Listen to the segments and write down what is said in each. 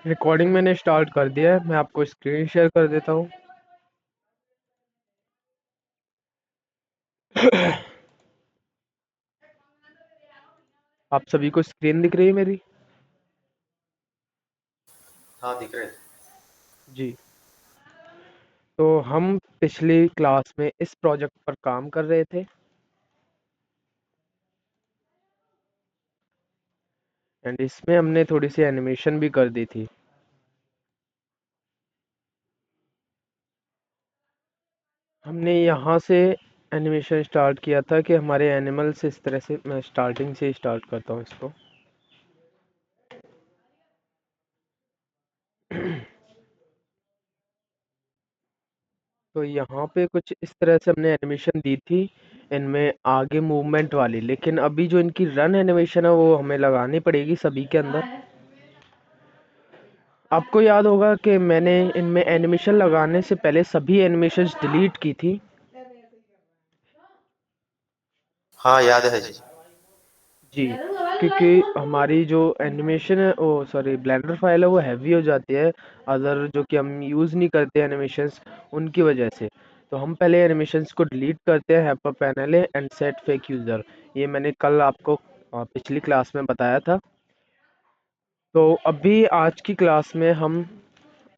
Recording मैंने start कर दिया है। मैं आपको स्क्रीन शेयर कर देता हूँ। आप सभी को स्क्रीन दिख रही है मेरी? हाँ, दिख रहे हैं। जी। तो हम पिछली क्लास में इस प्रोजेक्ट पर काम कर रहे थे एंड इसमें हमने थोड़ी सी एनिमेशन भी कर दी थी। हमने यहाँ से एनिमेशन स्टार्ट किया था कि हमारे एनिमल्स इस तरह से, मैं स्टार्टिंग से स्टार्ट करता हूँ इसको। तो यहाँ पे कुछ इस तरह से हमने एनिमेशन दी थी इनमें आगे मूवमेंट वाली, लेकिन अभी जो इनकी रन एनिमेशन है वो हमें लगानी पड़ेगी सभी के अंदर। आपको याद होगा कि मैंने इनमें एनिमेशन लगाने से पहले सभी एनिमेशंस डिलीट की थी। हाँ, याद है जी। जी, क्योंकि हमारी जो एनिमेशन है, ओ सॉरी, ब्लेंडर फाइल है, वो हैवी हो जाती है अदर जो कि हम यूज़ नहीं करते एनिमेशंस, उनकी वजह से। तो हम पहले एनिमेशंस को डिलीट करते हैं, हैपर panel and set fake user. ये मैंने कल आपको पिछली क्लास में बताया था। तो अभी आज की क्लास में हम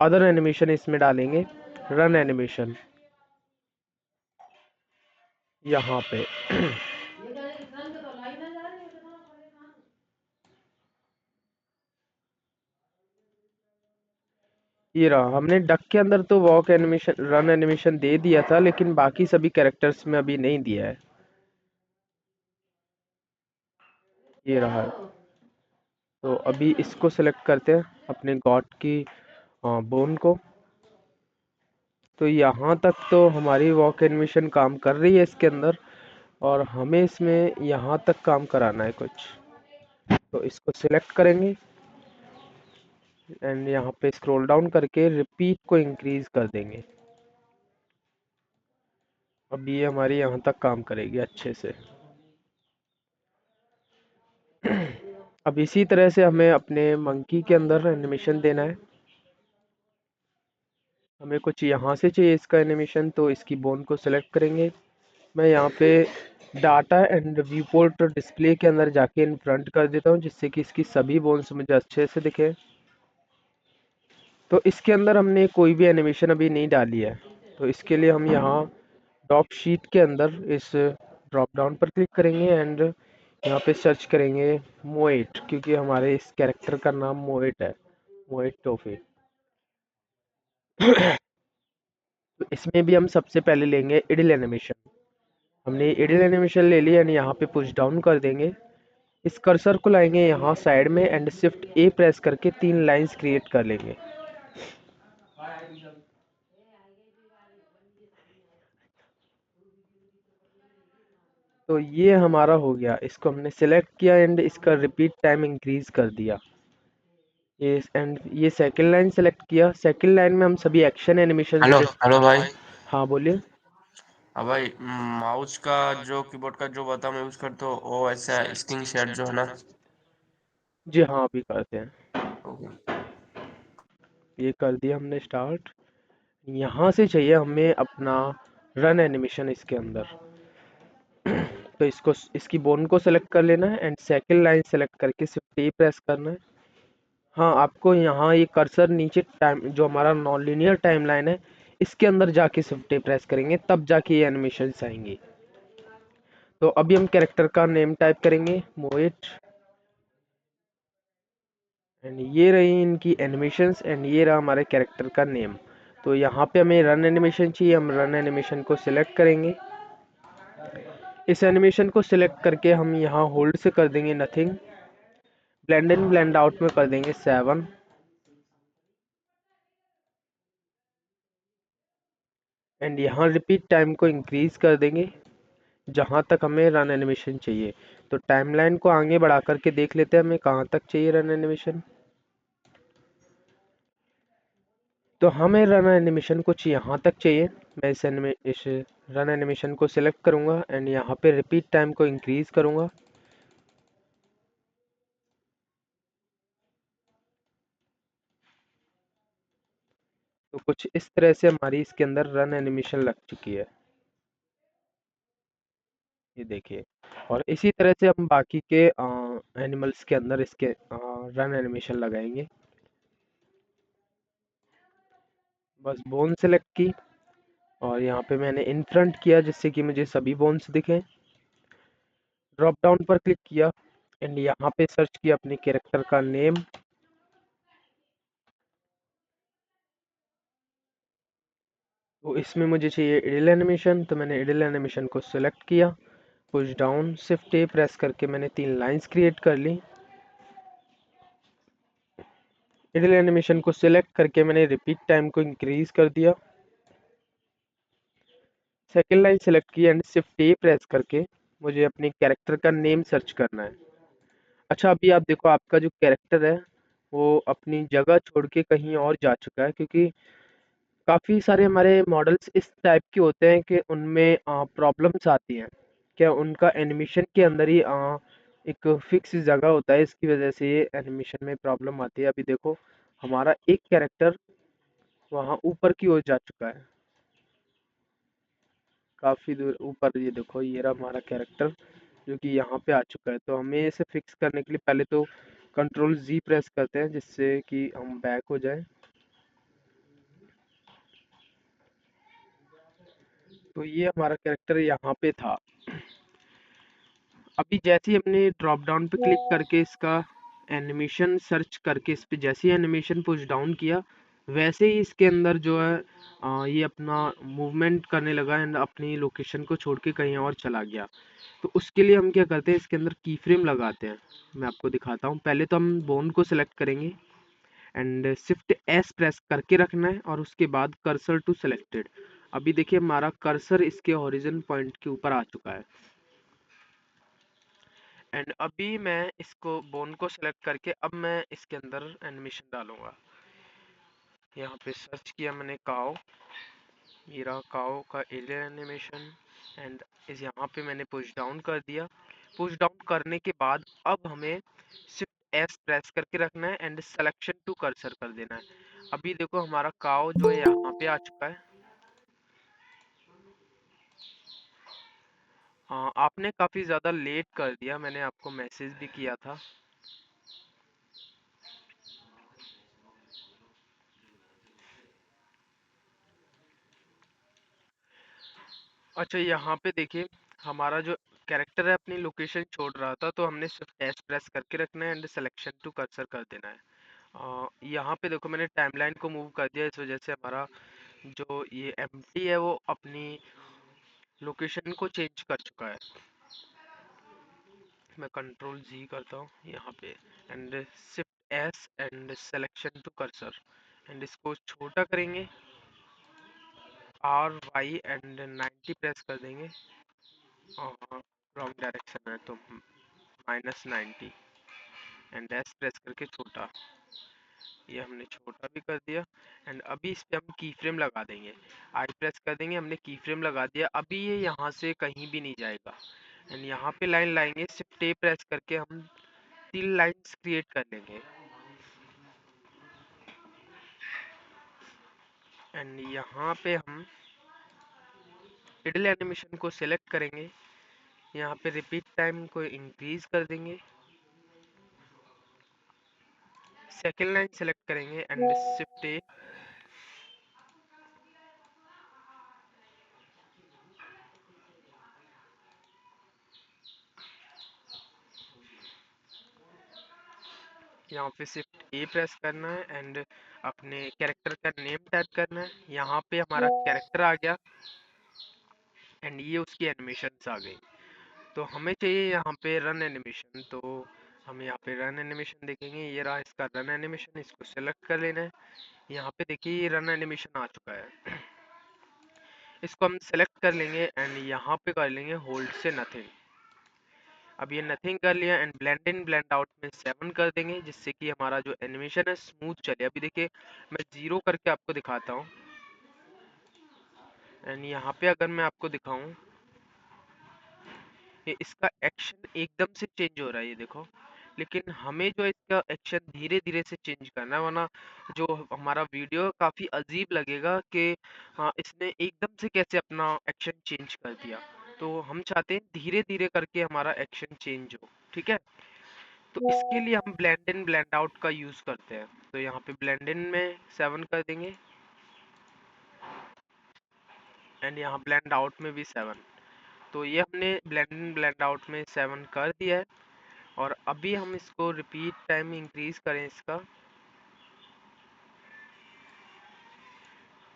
अदर एनिमेशन इसमें डालेंगे, रन एनिमेशन यहाँ पे। ये रहा, हमने डक के अंदर तो वॉक एनिमेशन, रन एनिमेशन दे दिया था, लेकिन बाकी सभी कैरेक्टर्स में अभी नहीं दिया है। ये रहा। तो अभी इसको सिलेक्ट करते हैं, अपने गॉड की बोन को। तो यहाँ तक तो हमारी वॉक एनिमेशन काम कर रही है इसके अंदर, और हमें इसमें यहाँ तक काम कराना है कुछ। तो इसको सिलेक्ट करेंगे एंड यहाँ पे स्क्रॉल डाउन करके रिपीट को इंक्रीज कर देंगे। अब ये हमारी यहाँ तक काम करेगी अच्छे से। अब इसी तरह से हमें अपने मंकी के अंदर एनिमेशन देना है। हमें कुछ यहाँ से चाहिए इसका एनिमेशन, तो इसकी बोन को सिलेक्ट करेंगे। मैं यहाँ पे data and view port display के अंदर जाके इन फ्रंट कर देता हूँ, जिससे कि इसकी सभी बोन्स मुझे अच्छे से दिखे। तो इसके अंदर हमने कोई भी एनिमेशन अभी नहीं डाली है, तो इसके लिए हम यहाँ डॉक शीट के अंदर इस ड्रॉप डाउन पर क्लिक करेंगे एंड यहाँ पे सर्च करेंगे मोएट, क्योंकि हमारे इस कैरेक्टर का नाम मोएट है, मोएट टोफी। तो इसमें भी हम सबसे पहले लेंगे इडिल एनिमेशन। हमने इडिल एनिमेशन ले लिया एंड यहाँ पे पुश डाउन कर देंगे। इस कर्सर को लाएंगे यहाँ साइड में एंड शिफ्ट ए प्रेस करके 3 लाइंस क्रिएट कर लेंगे। तो ये हमारा हो गया, इसको हमने सिलेक्ट किया एंड इसका रिपीट टाइम इंक्रीज कर दिया। ये एंड ये सेकंड लाइन सेलेक्ट किया। सेकंड लाइन में हम सभी एक्शन एनिमेशंस हेलो पे। हेलो भाई। हाँ बोलिए। अब भाई, माउस का जो कीबोर्ड का जो बटन यूज करते हो वो ऐसा स्क्रीन शेयर जो है ना। जी हाँ, अभी करते हैं। ओके। ये कर दिया हमने स्टार्ट। यहाँ से चाहिए हमें अपना रन एनिमेशन इसके अंदर। तो इसको, इसकी बोन को सेलेक्ट कर लेना है एंड सेकंड लाइन सेलेक्ट करके शिफ्ट ए प्रेस करना है। हाँ, आपको यहाँ ये कर्सर नीचे टाइम, जो हमारा नॉन लीनियर टाइमलाइन है, इसके अंदर जाके शिफ्ट ए प्रेस करेंगे, तब जाके ये एनिमेशंस आएंगी। तो अभी हम कैरेक्टर का नेम टाइप करेंगे मोइट, एंड ये रही इनकी एनिमेशंस एंड ये रहा हमारे कैरेक्टर का नेम। तो यहाँ पे हमें रन एनिमेशन चाहिए, हम रन एनिमेशन को सिलेक्ट करेंगे। इस एनिमेशन को सिलेक्ट करके हम यहाँ होल्ड से कर देंगे nothing, blend in blend out में कर देंगे 7 एंड यहाँ रिपीट टाइम को इंक्रीज कर देंगे जहाँ तक हमें रन एनिमेशन चाहिए। तो टाइमलाइन को आगे बढ़ा करके देख लेते हैं हमें कहाँ तक चाहिए रन एनिमेशन। तो हमें रन एनिमेशन कुछ यहाँ तक चाहिए। मैं इस रन एनिमेशन को सिलेक्ट करूँगा एंड यहाँ पे रिपीट टाइम को इंक्रीज करूँगा। तो कुछ इस तरह से हमारी इसके अंदर रन एनिमेशन लग चुकी है, ये देखिए। और इसी तरह से हम बाकी के एनिमल्स के अंदर इसके रन एनिमेशन लगाएंगे। बस बोन सेलेक्ट की और यहाँ पे मैंने इन फ्रंट किया जिससे कि मुझे सभी बोन्स दिखें। ड्रॉप डाउन पर क्लिक किया एंड यहाँ पे सर्च किया अपने कैरेक्टर का नेम। तो इसमें मुझे चाहिए इडल एनिमेशन, तो मैंने इडल एनिमेशन को सिलेक्ट किया। पुश डाउन शिफ्ट ए प्रेस करके मैंने 3 लाइंस क्रिएट कर ली। इडल एनिमेशन को सिलेक्ट करके मैंने रिपीट टाइम को इंक्रीज कर दिया। सेकेंड लाइन सेलेक्ट की एंड शिफ्ट ए प्रेस करके मुझे अपने कैरेक्टर का नेम सर्च करना है। अच्छा, अभी आप देखो आपका जो कैरेक्टर है वो अपनी जगह छोड़ के कहीं और जा चुका है, क्योंकि काफ़ी सारे हमारे मॉडल्स इस टाइप के होते हैं कि उनमें प्रॉब्लम्स आती हैं। क्या उनका एनिमेशन के अंदर ही एक फिक्स जगह होता है, इसकी वजह से ये एनिमेशन में प्रॉब्लम आती है। अभी देखो हमारा एक कैरेक्टर वहाँ ऊपर की ओर जा चुका है, काफ़ी दूर ऊपर। ये देखो ये रहा हमारा कैरेक्टर जो कि यहाँ पे आ चुका है। तो हमें इसे फिक्स करने के लिए पहले तो कंट्रोल जी प्रेस करते हैं जिससे कि हम बैक हो जाए। तो ये हमारा कैरेक्टर यहाँ पे था। अभी जैसे ही हमने ड्रॉप डाउन पे क्लिक करके इसका एनिमेशन सर्च करके इस पे जैसे ही एनिमेशन पुश डाउन किया, वैसे ही इसके अंदर जो है ये अपना मूवमेंट करने लगा एंड अपनी लोकेशन को छोड़ के कहीं और चला गया। तो उसके लिए हम क्या करते हैं, इसके अंदर की फ्रेम लगाते हैं। मैं आपको दिखाता हूँ। पहले तो हम बोन को सिलेक्ट करेंगे एंड शिफ्ट एस प्रेस करके रखना है और उसके बाद कर्सर टू सिलेक्टेड। अभी देखिए हमारा कर्सर इसके ओरिजिन पॉइंट के ऊपर आ चुका है। एंड अभी मैं इसको बोन को सिलेक्ट करके अब मैं इसके अंदर एनिमेशन डालूंगा। यहाँ पे सर्च किया मैंने काओ, मेरा काओ का एलियन एनिमेशन एंड इस यहाँ पे मैंने पुश डाउन कर दिया। पुश डाउन करने के बाद अब हमें शिफ्ट एस प्रेस करके रखना है एंड सिलेक्शन टू कर्सर कर देना है। अभी देखो हमारा काओ जो है यहाँ पे आ चुका है। हाँ, आपने काफी ज्यादा लेट कर दिया, मैंने आपको मैसेज भी किया था। अच्छा, यहाँ पे देखिए हमारा जो कैरेक्टर है अपनी लोकेशन छोड़ रहा था, तो हमने शिफ्ट एस प्रेस करके रखना है एंड सिलेक्शन टू कर्सर कर देना है। यहाँ पे देखो मैंने टाइमलाइन को मूव कर दिया, इस वजह से हमारा जो ये एम्प्टी है वो अपनी लोकेशन को चेंज कर चुका है। मैं कंट्रोल जी करता हूँ यहाँ पे and shift S and selection to cursor and इसको छोटा करेंगे, आर वाई एंड 90 प्रेस कर देंगे। रॉन्ग डायरेक्शन है तो -90 एंड एस प्रेस करके छोटा, ये हमने छोटा भी कर दिया। एंड अभी इस पे हम की फ्रेम लगा देंगे, आई प्रेस कर देंगे, हमने की फ्रेम लगा दिया। अभी ये यहाँ से कहीं भी नहीं जाएगा एंड यहाँ पे लाइन लाएंगे, शिफ्ट ए प्रेस करके हम 3 लाइंस क्रिएट कर लेंगे एंड यहाँ पे हम इडल एनिमेशन को सिलेक्ट करेंगे, यहाँ पे रिपीट टाइम को इंक्रीज कर देंगे, सेकेंड लाइन सेलेक्ट करेंगे एंड शिफ्ट ए, यहाँ पे शिफ्ट ए प्रेस करना है एंड अपने कैरेक्टर का नेम टाइप करना है। यहाँ पे हमारा कैरेक्टर आ गया एंड ये उसकी एनिमेशंस आ गई। तो हमें चाहिए यहाँ पे रन एनिमेशन, तो हम यहाँ पे रन एनिमेशन देखेंगे। ये रहा इसका रन एनिमेशन, इसको सेलेक्ट कर लेना है। यहाँ पे देखिए ये रन एनिमेशन आ चुका है। इसको हम सेलेक्ट कर लेंगे एंड यहाँ पे कर लेंगे होल्ड से नथिंग। अब ये नथिंग कर लिया and blend in blend out में 7 कर देंगे जिससे कि हमारा जो एनिमेशन है स्मूथ चले। अभी देखिए मैं 0 करके आपको दिखाता हूँ एंड यहाँ पे अगर मैं आपको दिखाऊं, ये इसका एक्शन एकदम से चेंज हो रहा है, ये देखो लेकिन हमें जो इसका एक्शन धीरे धीरे से चेंज करना है, वरना जो हमारा वीडियो काफी अजीब लगेगा कि हाँ इसने एकदम से कैसे अपना एक्शन चेंज कर दिया। तो हम चाहते हैं धीरे धीरे करके हमारा एक्शन चेंज हो। ठीक है, तो इसके लिए हम ब्लेंड इन ब्लेंड आउट का यूज करते हैं। तो यहाँ पे ब्लेंड इन में 7 कर देंगे एंड यहाँ ब्लेंड आउट में भी 7। तो ये हमने ब्लेंड इन ब्लेंड आउट में 7 कर दिया है। और अभी हम इसको रिपीट टाइम इंक्रीज करें इसका,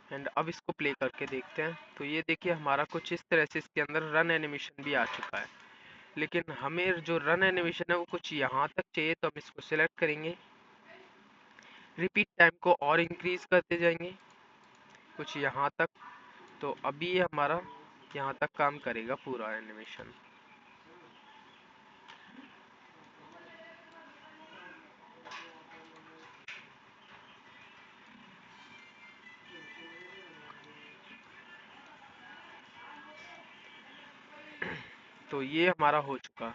एंड अब इसको प्ले करके देखते हैं। तो ये देखिए हमारा कुछ इस तरह से इसके अंदर रन एनिमेशन भी आ चुका है। लेकिन हमें जो रन एनिमेशन है वो कुछ यहाँ तक चाहिए, तो हम इसको सिलेक्ट करेंगे, रिपीट टाइम को और इंक्रीज करते जाएंगे कुछ यहाँ तक। तो अभी ये हमारा यहाँ तक काम करेगा पूरा एनिमेशन। तो ये हमारा हो चुका।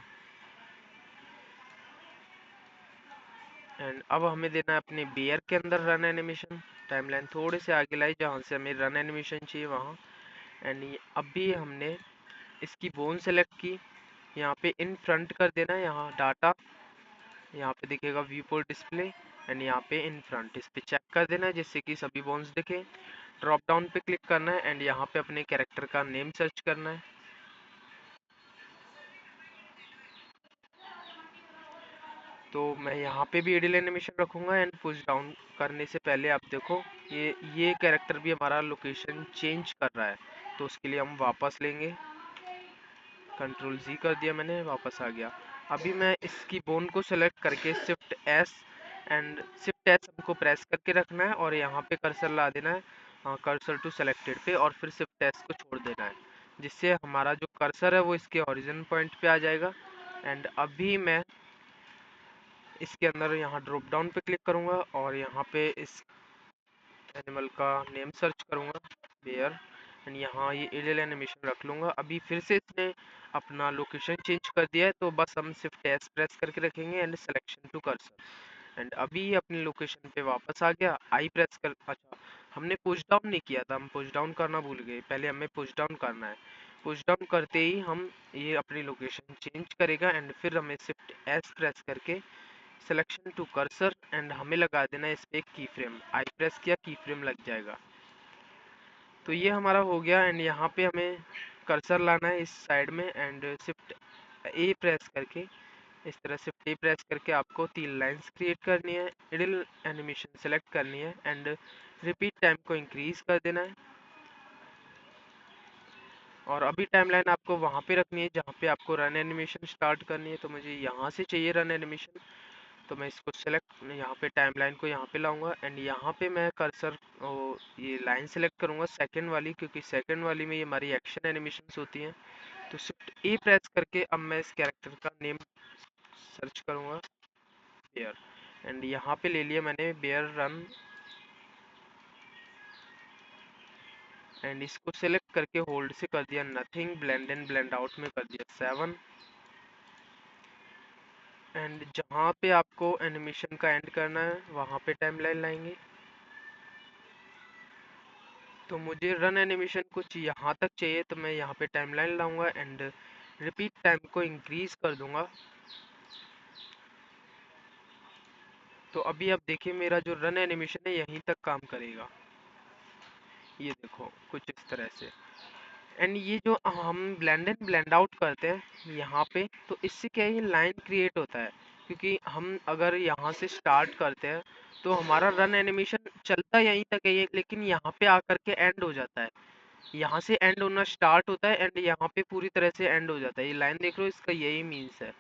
एंड अब हमें देना है अपने बेयर के अंदर रन एनिमेशन। टाइमलाइन थोड़े से आगे लाई जहाँ से हमें रन एनिमेशन चाहिए वहाँ। एंड अभी हमने इसकी बोन सेलेक्ट की, यहाँ पे इन फ्रंट कर देना है, यहाँ डाटा, यहाँ पे दिखेगा व्यू पोर्ट डिस्प्ले, एंड यहाँ पे इन फ्रंट इस पे चेक कर देना है जिससे कि सभी बोन्स दिखे। ड्रॉप डाउन पे क्लिक करना है एंड यहाँ पे अपने कैरेक्टर का नेम सर्च करना है। तो मैं यहाँ पे भी एडिल एनिमेशन रखूंगा एंड पुश डाउन करने से पहले आप देखो ये कैरेक्टर भी हमारा लोकेशन चेंज कर रहा है। तो उसके लिए हम वापस लेंगे, कंट्रोल जी कर दिया मैंने, वापस आ गया। अभी मैं इसकी बोन को सेलेक्ट करके shift S, and shift S हमको प्रेस करके रखना है और यहाँ पे कर्सर ला देना है कर्सर टू सेलेक्टेड पे, और फिर शिफ्ट एस को छोड़ देना है जिससे हमारा जो कर्सर है वो इसके ओरिजिन पॉइंट पे आ जाएगा। एंड अभी मैं इसके अंदर यहाँ ड्रॉप डाउन पे क्लिक करूंगा और यहाँ पे इस एनिमल का नेम सर्च करूंगा, बेयर, एंड यहाँ ये एरियल एनिमेशन रख लूंगा। अभी फिर से इसने अपना लोकेशन चेंज कर दिया है, तो बस हम शिफ्ट एस प्रेस करके रखेंगे and selection to cursor, and अभी ये अपनी लोकेशन पे वापस आ गया। आई प्रेस कर, अच्छा हमने पुश डाउन नहीं किया था, हम पुश डाउन करना भूल गए, पहले हमें पुश डाउन करना है। पुश डाउन करते ही हम ये अपनी लोकेशन चेंज करेगा एंड फिर हमें शिफ्ट एस प्रेस करके सिलेक्शन टू कर्सर, एंड हमें लगा देना है इस पे की फ्रेम। आई प्रेस किया, की फ्रेम लग जाएगा। तो ये हमारा हो गया। एंड यहाँ पे हमें कर्सर लाना है इस साइड में एंड शिफ्ट ए प्रेस करके, इस तरह शिफ्ट ए प्रेस करके आपको 3 लाइंस क्रिएट करनी है, इडल एनिमेशन सेलेक्ट करनी है एंड रिपीट टाइम को इंक्रीज कर देना है। और अभी टाइमलाइन आपको वहाँ पे रखनी है जहाँ पे आपको रन एनिमेशन स्टार्ट करनी है। तो मुझे यहाँ से चाहिए रन एनिमेशन, तो मैं इसको सेलेक्ट यहाँ पे टाइमलाइन को यहाँ पे लाऊंगा एंड यहाँ पे मैं कर्सर ये लाइन सेलेक्ट करूँगा सेकंड वाली, क्योंकि सेकंड वाली में ये हमारी एक्शन एनिमेशंस होती हैं। तो शिफ्ट ए प्रेस करके अब मैं इस कैरेक्टर का नेम सर्च करूँगा, बेयर, एंड यहाँ पे ले लिया मैंने बेयर रन, एंड इसको सेलेक्ट करके होल्ड से कर दिया nothing, blend in blend out में कर दिया 7। एंड जहाँ पे आपको एनिमेशन का एंड करना है वहाँ पे टाइमलाइन लाएंगे। तो मुझे रन एनिमेशन कुछ यहाँ तक चाहिए, तो मैं यहाँ पे टाइमलाइन लाऊंगा एंड रिपीट टाइम को इंक्रीज कर दूंगा। तो अभी आप देखिए मेरा जो रन एनिमेशन है यहीं तक काम करेगा, ये देखो कुछ इस तरह से। एंड ये जो हम ब्लेंड इन ब्लेंड आउट करते हैं यहाँ पे, तो इससे क्या है, ये लाइन क्रिएट होता है। क्योंकि हम अगर यहाँ से स्टार्ट करते हैं तो हमारा रन एनिमेशन चलता यहीं तक है ये, लेकिन यहाँ पे आकर के एंड हो जाता है। यहाँ से एंड होना स्टार्ट होता है एंड यहाँ पे पूरी तरह से एंड हो जाता है। ये लाइन देख रहे हो, इसका यही मीन्स है।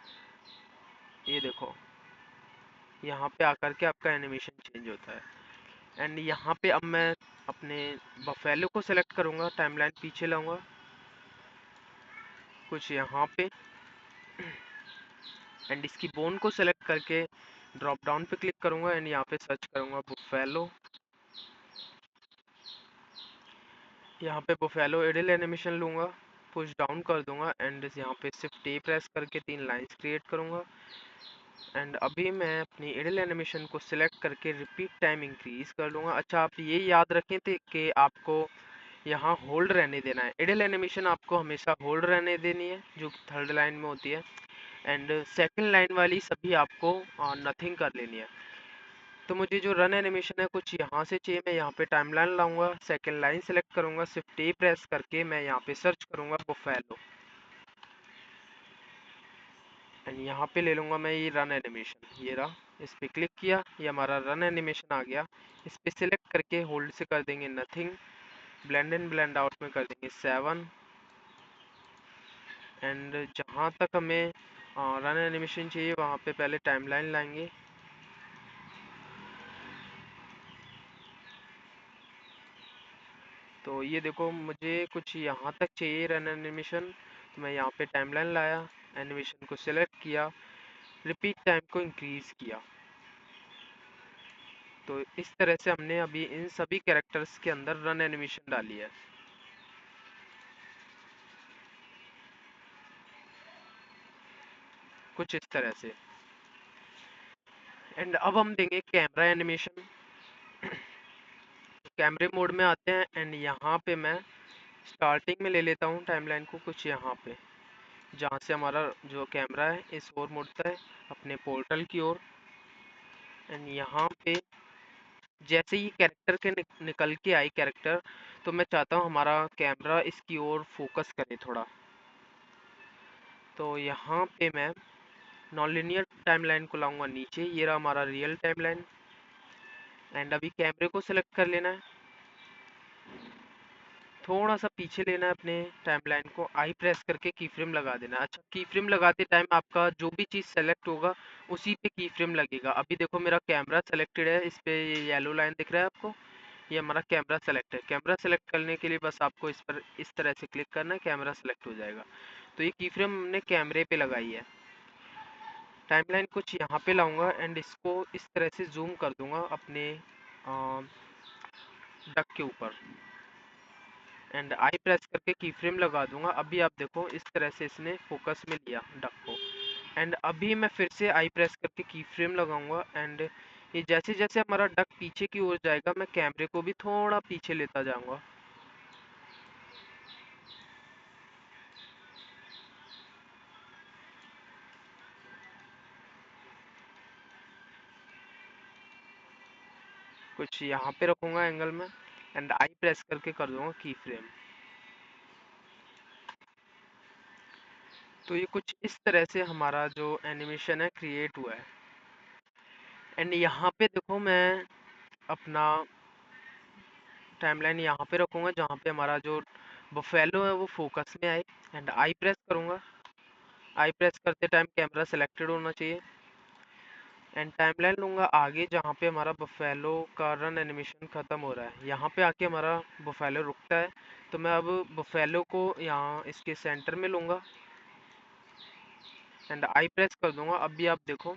ये देखो यहाँ पे आकर के आपका एनिमेशन चेंज होता है। एंड यहाँ पे अब मैं अपने बफेलो को सेलेक्ट करूँगा, टाइमलाइन पीछे लाऊंगा कुछ यहाँ पे, एंड इसकी बोन को सेलेक्ट करके ड्रॉप डाउन पे क्लिक करूँगा एंड यहाँ पे सर्च करूँगा बफेलो। यहाँ पे बफेलो एडिल एनिमेशन लूँगा, पुश डाउन कर दूंगा एंड यहाँ पे शिफ्ट ए प्रेस करके 3 लाइंस क्रिएट करूँगा। एंड अभी मैं अपनी इडल एनिमेशन को सिलेक्ट करके रिपीट टाइम इंक्रीज कर लूँगा। अच्छा, आप ये याद रखें थे कि आपको यहाँ होल्ड रहने देना है। इडल एनिमेशन आपको हमेशा होल्ड रहने देनी है, जो थर्ड लाइन में होती है। एंड सेकंड लाइन वाली सभी आपको नथिंग कर लेनी है। तो मुझे जो रन एनिमेशन है कुछ यहाँ से चाहिए। मैं यहाँ पे टाइमलाइन लाऊंगा, सेकंड लाइन सेलेक्ट करूंगा, शिफ्ट ए प्रेस करके मैं यहाँ पे सर्च करूंगा बुफेलो, एंड यहाँ पे ले लूंगा मैं ये रन एनिमेशन। ये रहा, इस पे क्लिक किया, ये हमारा रन एनिमेशन आ गया। इस पे सिलेक्ट करके होल्ड से कर देंगे nothing, blend in blend out में कर देंगे 7। एंड जहाँ तक हमें रन एनिमेशन चाहिए वहाँ पे पहले टाइमलाइन लाएंगे। तो ये देखो मुझे कुछ यहाँ तक चाहिए रन एनिमेशन, तो मैं यहाँ पे टाइमलाइन लाया, एनिमेशन को सिलेक्ट किया, रिपीट टाइम को इंक्रीज किया। तो इस तरह से हमने अभी इन सभी कैरेक्टर्स के अंदर रन एनिमेशन डाली है, कुछ इस तरह से। एंड अब हम देंगे कैमरा एनिमेशन। कैमरे मोड में आते हैं एंड यहाँ पे मैं स्टार्टिंग में ले लेता हूँ टाइमलाइन को कुछ यहाँ पे, जहाँ से हमारा जो कैमरा है इस ओर मुड़ता है अपने पोर्टल की ओर। एंड यहाँ पे जैसे ही कैरेक्टर के निकल के आई कैरेक्टर, तो मैं चाहता हूँ हमारा कैमरा इसकी ओर फोकस करे थोड़ा। तो यहाँ पे मैं नॉन लीनियर टाइमलाइन को लाऊंगा नीचे, ये रहा हमारा रियल टाइमलाइन। एंड अभी कैमरे को सिलेक्ट कर लेना है, थोड़ा सा पीछे लेना है अपने टाइमलाइन को, आई प्रेस करके की फ्रेम लगा देना है। अच्छा, की फ्रेम लगाते टाइम आपका जो भी चीज़ सेलेक्ट होगा उसी पे की फ्रेम लगेगा। अभी देखो मेरा कैमरा सेलेक्टेड है, इस पे ये येलो लाइन दिख रहा है आपको, ये हमारा कैमरा सेलेक्ट है। कैमरा सेलेक्ट करने के लिए बस आपको इस पर इस तरह से क्लिक करना है, कैमरा सेलेक्ट हो जाएगा। तो ये की फ्रेम हमने कैमरे पे लगाई है। टाइमलाइन कुछ यहाँ पे लाऊंगा एंड इसको इस तरह से जूम कर दूंगा अपने डक के ऊपर, एंड आई प्रेस करके की फ्रेम लगा दूंगा। अभी आप देखो इस तरह से इसने फोकस में लिया डक को। एंड अभी मैं फिर से आई प्रेस करके की फ्रेम लगाऊंगा एंड ये जैसे जैसे हमारा डक पीछे की ओर जाएगा मैं कैमरे को भी थोड़ा पीछे लेता जाऊंगा। कुछ यहाँ पे रखूंगा एंगल में एंड आई प्रेस करके कर दूंगा की फ्रेम। तो ये कुछ इस तरह से हमारा जो एनिमेशन है क्रिएट हुआ है। एंड यहाँ पे देखो मैं अपना टाइमलाइन यहाँ पे रखूंगा जहाँ पे हमारा जो बफेलो है वो फोकस में आए, एंड आई प्रेस करूंगा। आई प्रेस करते टाइम कैमरा सेलेक्टेड होना चाहिए, एंड टाइमलाइन लूंगा आगे जहाँ पे हमारा बफेलो का रन एनिमेशन खत्म हो रहा है, यहाँ पे आके हमारा बफेलो रुकता है। तो मैं अब बफेलो को यहाँ इसके सेंटर में लूंगा एंड आई प्रेस कर दूंगा। अभी आप देखो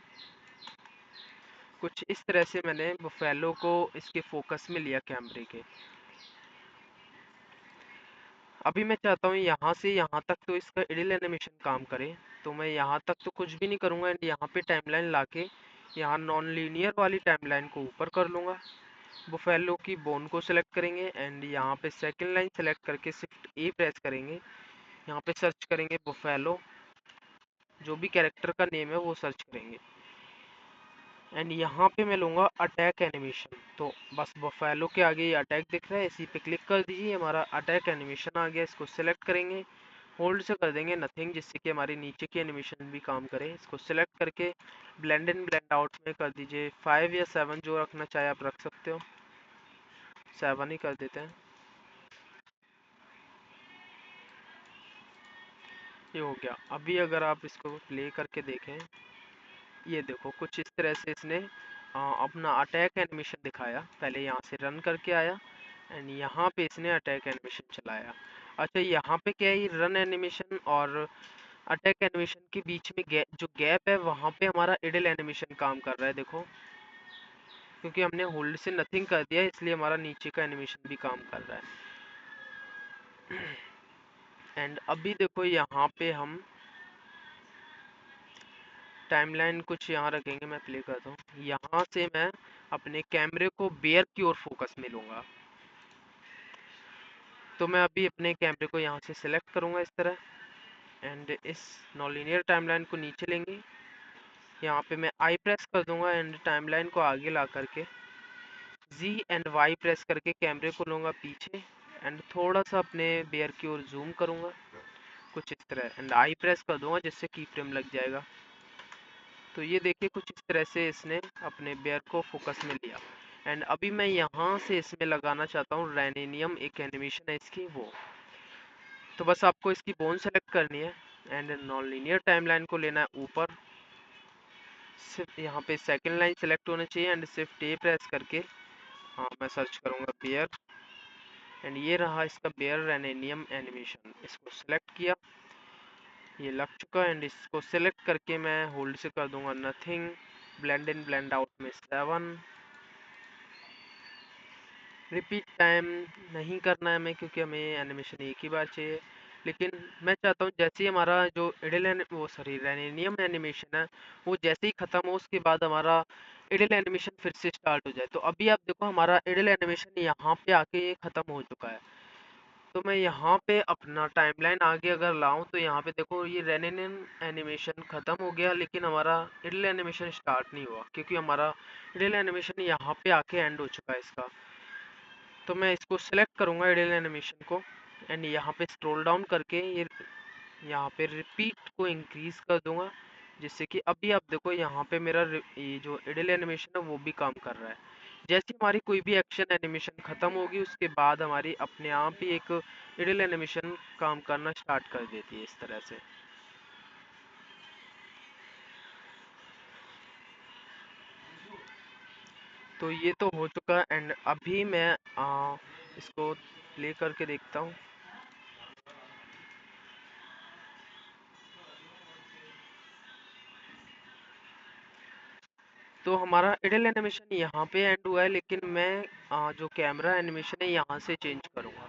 कुछ इस तरह से मैंने बफेलो को इसके फोकस में लिया कैमरे के। अभी मैं चाहता हूँ यहाँ से यहाँ तक तो इसका इडिल एनिमेशन काम करे, तो मैं यहाँ तक तो कुछ भी नहीं करूँगा एंड यहाँ पे टाइमलाइन लाके यहाँ नॉन लीनियर वाली टाइमलाइन को ऊपर कर लूँगा। बुफेलो की बोन को सिलेक्ट करेंगे एंड यहाँ पे सेकंड लाइन सेलेक्ट करके शिफ्ट ए प्रेस करेंगे, यहाँ पे सर्च करेंगे बुफेलो, जो भी कैरेक्टर का नेम है वो सर्च करेंगे। एंड यहाँ पे मैं लूँगा अटैक एनिमेशन। तो बस बफेलो के आगे ये अटैक दिख रहा है, इसी पे क्लिक कर दीजिए, हमारा अटैक एनिमेशन आ गया। इसको सिलेक्ट करेंगे, होल्ड से कर देंगे नथिंग, जिससे कि हमारी नीचे की एनिमेशन भी काम करे। इसको सिलेक्ट करके ब्लेंड इन ब्लेंड आउट में कर दीजिए 5 या 7, जो रखना चाहे आप रख सकते हो। 7 ही कर देते हैं, ये हो गया। अभी अगर आप इसको प्ले करके देखें, ये देखो कुछ इस तरह से इसने अपना अटैक एनिमेशन दिखाया। पहले यहाँ से रन करके आया एंड यहाँ पे इसने अटैक एनिमेशन चलाया। अच्छा, यहाँ पे क्या है, ये रन एनिमेशन और अटैक एनिमेशन के बीच में जो गैप है वहाँ पे हमारा इडल एनिमेशन काम कर रहा है, देखो। क्योंकि हमने होल्ड से नथिंग कर दिया इसलिए हमारा नीचे का एनिमेशन भी काम कर रहा है। एंड अभी देखो यहाँ पे हम टाइमलाइन कुछ यहाँ रखेंगे, मैं प्ले करता हूँ। यहाँ से मैं अपने कैमरे को बेयर की ओर फोकस में लूँगा। तो मैं अभी अपने कैमरे को यहाँ से सिलेक्ट करूँगा इस तरह, एंड इस नॉन टाइमलाइन को नीचे लेंगे। यहाँ पे मैं आई प्रेस कर दूंगा एंड टाइमलाइन को आगे ला करके जी एंड वाई प्रेस करके कैमरे को लूँगा पीछे, एंड थोड़ा सा अपने बेयर की ओर जूम करूँगा कुछ इस तरह, एंड आई प्रेस कर दूंगा जिससे की फ्रेम लग जाएगा। तो ये देखिए कुछ इस तरह से इसने अपने बेयर को फोकस में लिया। एंड अभी मैं यहाँ से इसमें लगाना चाहता हूँ रेनिनियम, एक एनिमेशन है इसकी वो। तो बस आपको इसकी बोन सेलेक्ट करनी है एंड नॉन लीनियर टाइमलाइन को लेना है ऊपर। सिर्फ यहाँ पे सेकंड लाइन सेलेक्ट होना चाहिए एंड सिर्फ टे प्रेस करके हाँ मैं सर्च करूँगा बेयर, एंड ये रहा इसका बेयर रेनिनियम एनिमेशन। इसको सिलेक्ट किया, ये लग चुका, एंड इसको सिलेक्ट करके मैं होल्ड से कर दूंगा nothing, blend in blend out में 7। रिपीट टाइम नहीं करना है हमें क्योंकि हमें एनिमेशन एक ही बार चाहिए। लेकिन मैं चाहता हूँ जैसे ही हमारा जो वो सॉरी रेनिनियम एनिमेशन है वो जैसे ही ख़त्म हो उसके बाद हमारा इडल एनिमेशन फिर से स्टार्ट हो जाए। तो अभी आप देखो हमारा इडल एनिमेशन यहाँ पे आके ये ख़त्म हो चुका है। तो मैं यहाँ पे अपना टाइमलाइन आगे अगर लाऊं तो यहाँ पे देखो ये रेनिनियम एनिमेशन ख़त्म हो गया, लेकिन हमारा इडल एनिमेशन स्टार्ट नहीं हुआ क्योंकि हमारा इडल एनिमेशन यहाँ पे आके एंड हो चुका है इसका। तो मैं इसको सिलेक्ट करूंगा एडियल एनिमेशन को, एंड यहाँ पे स्क्रॉल डाउन करके ये यहाँ पे रिपीट को इंक्रीज कर दूंगा जिससे कि अभी आप देखो यहाँ पे मेरा ये जो एडियल एनिमेशन है वो भी काम कर रहा है। जैसे हमारी कोई भी एक्शन एनिमेशन खत्म होगी उसके बाद हमारी अपने आप ही एक एडियल एनिमेशन काम करना स्टार्ट कर देती है इस तरह से। तो ये तो हो चुका एंड अभी मैं इसको प्ले करके देखता हूँ। तो हमारा इडल एनिमेशन यहाँ पे एंड हुआ है, लेकिन मैं जो कैमरा एनिमेशन है यहाँ से चेंज करूँगा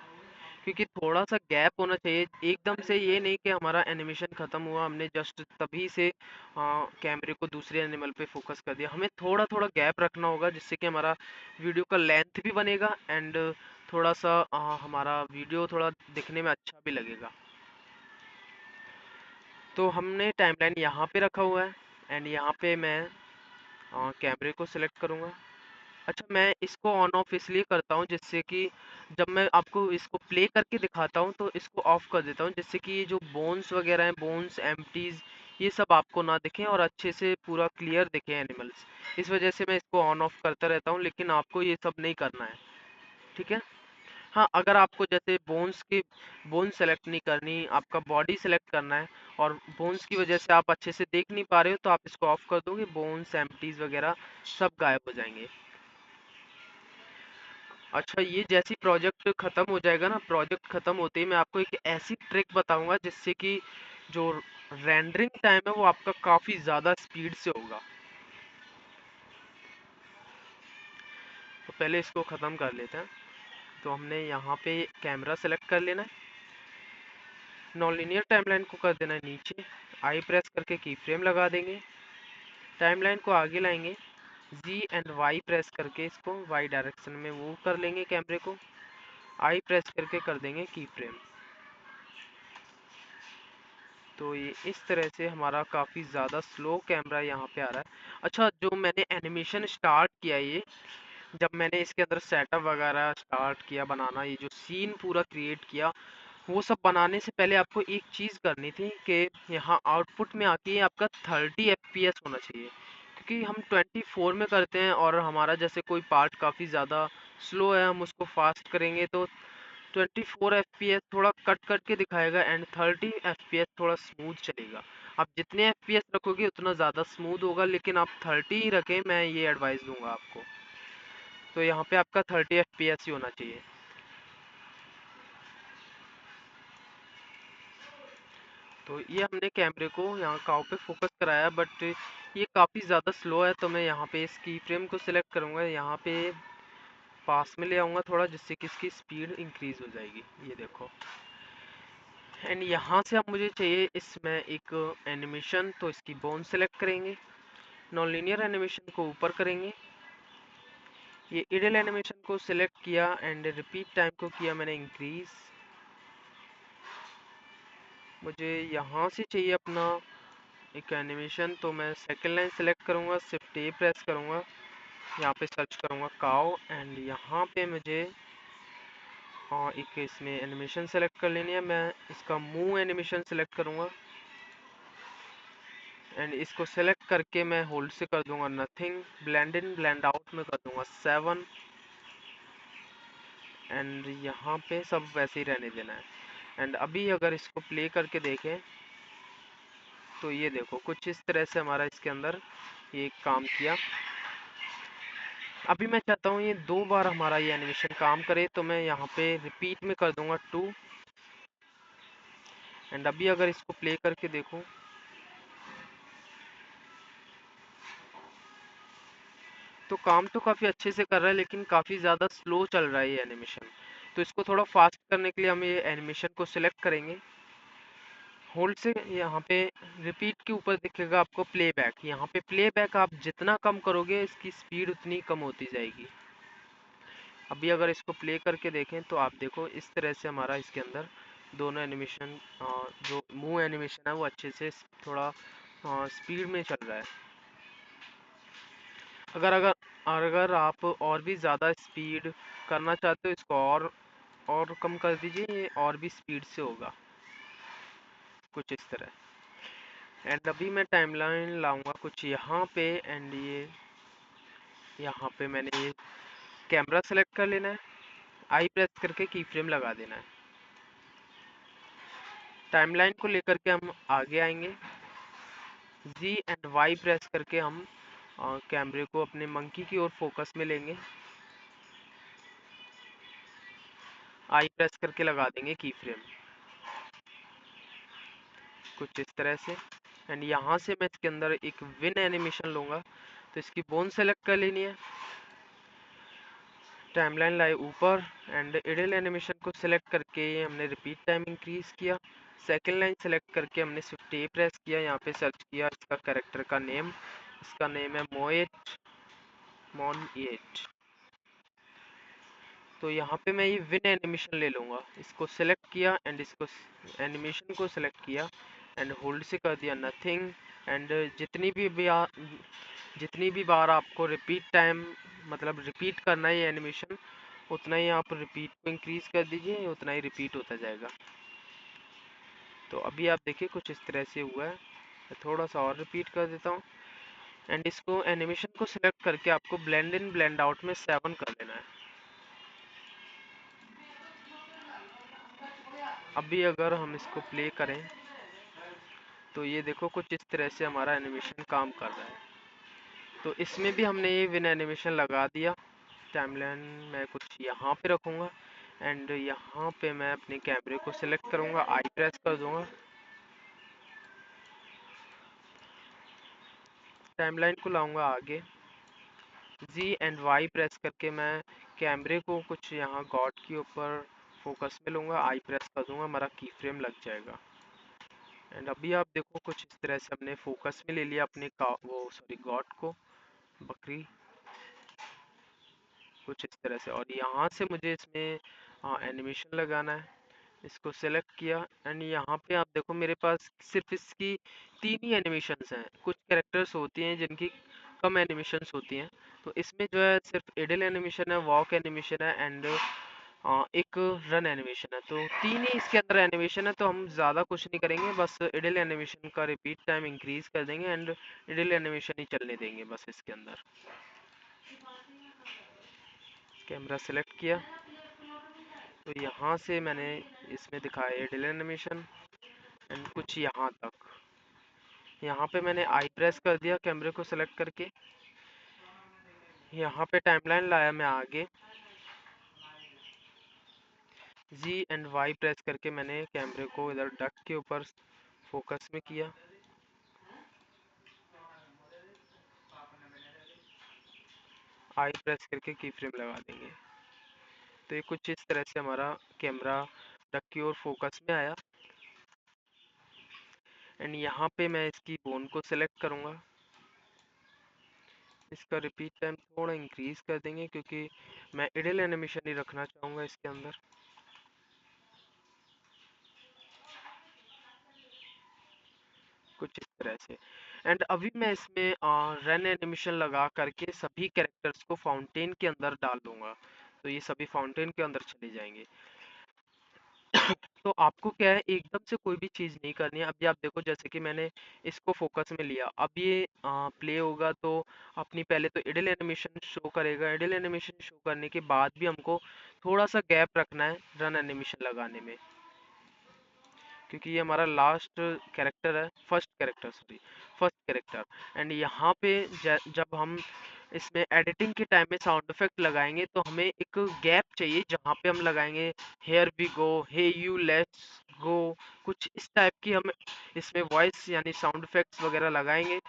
क्योंकि थोड़ा सा गैप होना चाहिए। एकदम से ये नहीं कि हमारा एनिमेशन ख़त्म हुआ हमने जस्ट तभी से कैमरे को दूसरे एनिमल पे फोकस कर दिया। हमें थोड़ा थोड़ा गैप रखना होगा जिससे कि हमारा वीडियो का लेंथ भी बनेगा एंड थोड़ा सा हमारा वीडियो थोड़ा दिखने में अच्छा भी लगेगा। तो हमने टाइमलाइन यहाँ पे रखा हुआ है एंड यहाँ पे मैं कैमरे को सिलेक्ट करूँगा। अच्छा मैं इसको ऑन ऑफ इसलिए करता हूँ जिससे कि जब मैं आपको इसको प्ले करके दिखाता हूँ तो इसको ऑफ कर देता हूँ जिससे कि ये जो बोन्स वगैरह हैं, बोन्स एम्प्टीज, ये सब आपको ना दिखें और अच्छे से पूरा क्लियर दिखे एनिमल्स। इस वजह से मैं इसको ऑन ऑफ करता रहता हूँ, लेकिन आपको ये सब नहीं करना है, ठीक है। हाँ अगर आपको जैसे बोन्स की बोन सेलेक्ट नहीं करनी, आपका बॉडी सेलेक्ट करना है और बोन्स की वजह से आप अच्छे से देख नहीं पा रहे हो तो आप इसको ऑफ कर दोगे, बोन्स एम्प्टीज वगैरह सब गायब हो जाएंगे। अच्छा ये जैसी प्रोजेक्ट खत्म हो जाएगा ना, प्रोजेक्ट खत्म होते ही मैं आपको एक ऐसी ट्रिक बताऊंगा जिससे कि जो रेंडरिंग टाइम है वो आपका काफी ज्यादा स्पीड से होगा। तो पहले इसको खत्म कर लेते हैं। तो हमने यहाँ पे कैमरा सेलेक्ट कर लेना है, नॉन लीनियर टाइमलाइन को कर देना है नीचे, आई प्रेस करके की फ्रेम लगा देंगे, टाइमलाइन को आगे लाएंगे, जी एंड वाई प्रेस करके इसको वाई डायरेक्शन में मूव कर लेंगे कैमरे को, आई प्रेस करके कर देंगे की फ्रेम। तो ये इस तरह से हमारा काफ़ी ज़्यादा स्लो कैमरा यहाँ पे आ रहा है। अच्छा जो मैंने एनिमेशन स्टार्ट किया ये, जब मैंने इसके अंदर सेटअप वगैरह स्टार्ट किया बनाना, ये जो सीन पूरा क्रिएट किया, वो सब बनाने से पहले आपको एक चीज़ करनी थी कि यहाँ आउटपुट में आके आपका 30 FPS होना चाहिए क्योंकि हम 24 में करते हैं और हमारा जैसे कोई पार्ट काफ़ी ज़्यादा स्लो है हम उसको फास्ट करेंगे तो 24 FPS थोड़ा कट करके दिखाएगा एंड 30 FPS थोड़ा स्मूथ चलेगा। आप जितने FPS रखोगे उतना ज़्यादा स्मूथ होगा, लेकिन आप 30 ही रखें, मैं ये एडवाइस दूंगा आपको। तो यहाँ पे आपका 30 FPS ही होना चाहिए। तो ये हमने कैमरे को यहाँ काउ पे फोकस कराया बट ये काफ़ी ज़्यादा स्लो है, तो मैं यहाँ पे इस की फ्रेम को सिलेक्ट करूँगा, यहाँ पे पास में ले आऊँगा थोड़ा जिससे कि इसकी स्पीड इंक्रीज हो जाएगी। ये देखो एंड यहाँ से अब मुझे चाहिए इसमें एक एनिमेशन, तो इसकी बोन सेलेक्ट करेंगे, नॉन लीनियर एनिमेशन को ऊपर करेंगे, ये इडल एनिमेशन को सिलेक्ट किया एंड रिपीट टाइम को किया मैंने इंक्रीज। मुझे यहाँ से चाहिए अपना एक एनिमेशन, तो मैं सेकंड लाइन सेलेक्ट करूँगा, शिफ्ट ए प्रेस करूँगा, यहाँ पे सर्च करूँगा काउ एंड यहाँ पे मुझे एक इसमें एनिमेशन सेलेक्ट कर लेनी है। मैं इसका मूव एनिमेशन सेलेक्ट करूँगा एंड इसको सेलेक्ट करके मैं होल्ड से कर दूंगा nothing, blend in blend out में कर दूंगा 7 एंड यहाँ पे सब वैसे ही रहने देना है। एंड अभी अगर इसको प्ले करके देखें तो ये देखो कुछ इस तरह से हमारा इसके अंदर ये काम किया। अभी मैं चाहता हूँ ये 2 बार हमारा ये एनिमेशन काम करे, तो मैं यहाँ पे रिपीट में कर दूंगा 2 एंड अभी अगर इसको प्ले करके देखूँ तो काम तो काफ़ी अच्छे से कर रहा है, लेकिन काफ़ी ज़्यादा स्लो चल रहा है ये एनिमेशन। तो इसको थोड़ा फास्ट करने के लिए हम ये एनिमेशन को सिलेक्ट करेंगे, होल्ड से यहाँ पे रिपीट के ऊपर दिखेगा आपको प्लेबैक, यहाँ पे प्लेबैक आप जितना कम करोगे इसकी स्पीड उतनी कम होती जाएगी। अभी अगर इसको प्ले करके देखें तो आप देखो इस तरह से हमारा इसके अंदर दोनों एनिमेशन, जो मूव एनिमेशन है वो अच्छे से थोड़ा स्पीड में चल रहा है। अगर अगर अगर आप और भी ज़्यादा स्पीड करना चाहते हो इसको और कम कर दीजिए, ये और भी स्पीड से होगा कुछ इस तरह। एंड अभी मैं टाइमलाइन लाऊंगा कुछ यहाँ पे एंड ये यहाँ पे मैंने ये कैमरा सेलेक्ट कर लेना है, आई प्रेस करके की फ्रेम लगा देना है। टाइमलाइन को लेकर के हम आगे आएंगे, जी एंड वाई प्रेस करके हम कैमरे को अपने मंकी की ओर फोकस में लेंगे, आई प्रेस करके लगा देंगे की फ्रेम कुछ इस तरह से। एंड यहाँ से मैं इसके अंदर एक विन एनिमेशन लूँगा, तो इसकी बोन सेलेक्ट कर लेनी है, टाइमलाइन लाए ऊपर एंड इडल एनिमेशन को सिलेक्ट करके हमने रिपीट टाइम इंक्रीज किया, सेकंड लाइन सेलेक्ट करके हमने शिफ्ट ए प्रेस किया, यहाँ पे सर्च किया इसका कैरेक्टर का नेम, इसका नेम है मोएट मॉन 8। तो यहाँ पे मैं ये विन एनिमेशन ले लूँगा, इसको सेलेक्ट किया एंड इसको एनिमेशन को सेलेक्ट किया एंड होल्ड से कर दिया नथिंग एंड जितनी भी बार आपको रिपीट टाइम मतलब रिपीट करना है ये एनिमेशन, उतना ही आप रिपीट को इंक्रीज कर दीजिए, उतना ही रिपीट होता जाएगा। तो अभी आप देखिए कुछ इस तरह से हुआ है। मैं थोड़ा सा और रिपीट कर देता हूँ एंड इसको एनिमेशन को सिलेक्ट करके आपको ब्लेंड इन ब्लेंड आउट में 7 कर देना है। अभी अगर हम इसको प्ले करें तो ये देखो कुछ इस तरह से हमारा एनिमेशन काम कर रहा है। तो इसमें भी हमने ये विन एनिमेशन लगा दिया, टाइमलाइन मैं कुछ यहाँ पे रखूँगा एंड यहाँ पे मैं अपने कैमरे को सिलेक्ट करूँगा, आई प्रेस कर दूँगा, टाइमलाइन को लाऊंगा आगे, जी एंड वाई प्रेस करके मैं कैमरे को कुछ यहाँ गॉड के ऊपर फोकस में लूँगा, आई प्रेस कर दूँगा, हमारा की फ्रेम लग जाएगा। एंड अभी आप देखो कुछ इस तरह से हमने फोकस में ले लिया अपने का वो सॉरी गॉड को, बकरी कुछ इस तरह से। और यहाँ से मुझे इसमें एनिमेशन लगाना है, इसको सेलेक्ट किया एंड यहाँ पे आप देखो मेरे पास सिर्फ इसकी 3 ही एनिमेशंस हैं। कुछ कैरेक्टर्स होती हैं जिनकी कम एनिमेशंस होती हैं, तो इसमें जो है सिर्फ एडल एनिमेशन है, वॉक एनिमेशन है एंड एक रन एनिमेशन है। तो 3 ही इसके अंदर एनिमेशन है, तो हम ज़्यादा कुछ नहीं करेंगे, बस एडल एनिमेशन का रिपीट टाइम इंक्रीज कर देंगे एंड एडल एनिमेशन ही चलने देंगे बस इसके अंदर। कैमरा सेलेक्ट किया, तो यहाँ से मैंने इसमें दिखाया एडल एनिमेशन एंड कुछ यहाँ तक। यहाँ पे मैंने आई प्रेस कर दिया कैमरे को सेलेक्ट करके, यहाँ पे टाइमलाइन लाया मैं आगे, जी एंड वाई प्रेस करके मैंने कैमरे को इधर डक के ऊपर फोकस में किया, आई प्रेस करके की फ्रेम लगा देंगे। तो ये कुछ इस तरह से हमारा कैमरा डक की ओर फोकस में आया एंड यहाँ पे मैं इसकी बोन को सिलेक्ट करूँगा। इसका रिपीट टाइम थोड़ा इंक्रीज कर देंगे क्योंकि मैं इडल एनिमेशन ही रखना चाहूँगा इसके अंदर। कुछ इस तरह से। एंड अभी मैं इसमें रन एनिमेशन लगा करके सभी कैरेक्टर्स को फाउंटेन के अंदर डाल दूंगा, तो ये सभी फाउंटेन के अंदर चले जाएंगे। तो आपको क्या है, एकदम से कोई भी चीज़ नहीं करनी है। अभी आप देखो, जैसे कि मैंने इसको फोकस में लिया, अब ये प्ले होगा तो अपनी पहले तो इडल एनिमेशन शो करेगा। इडल एनिमेशन शो करने के बाद भी हमको थोड़ा सा गैप रखना है रन एनिमेशन लगाने में, क्योंकि ये हमारा लास्ट कैरेक्टर है, फर्स्ट कैरेक्टर। एंड यहाँ पे जब हम इसमें एडिटिंग के टाइम में साउंड इफेक्ट लगाएंगे तो हमें एक गैप चाहिए जहाँ पे हम लगाएंगे here we go, hey you let's go, कुछ इस टाइप की हम इसमें वॉइस यानी साउंड इफेक्ट्स वगैरह लगाएंगे।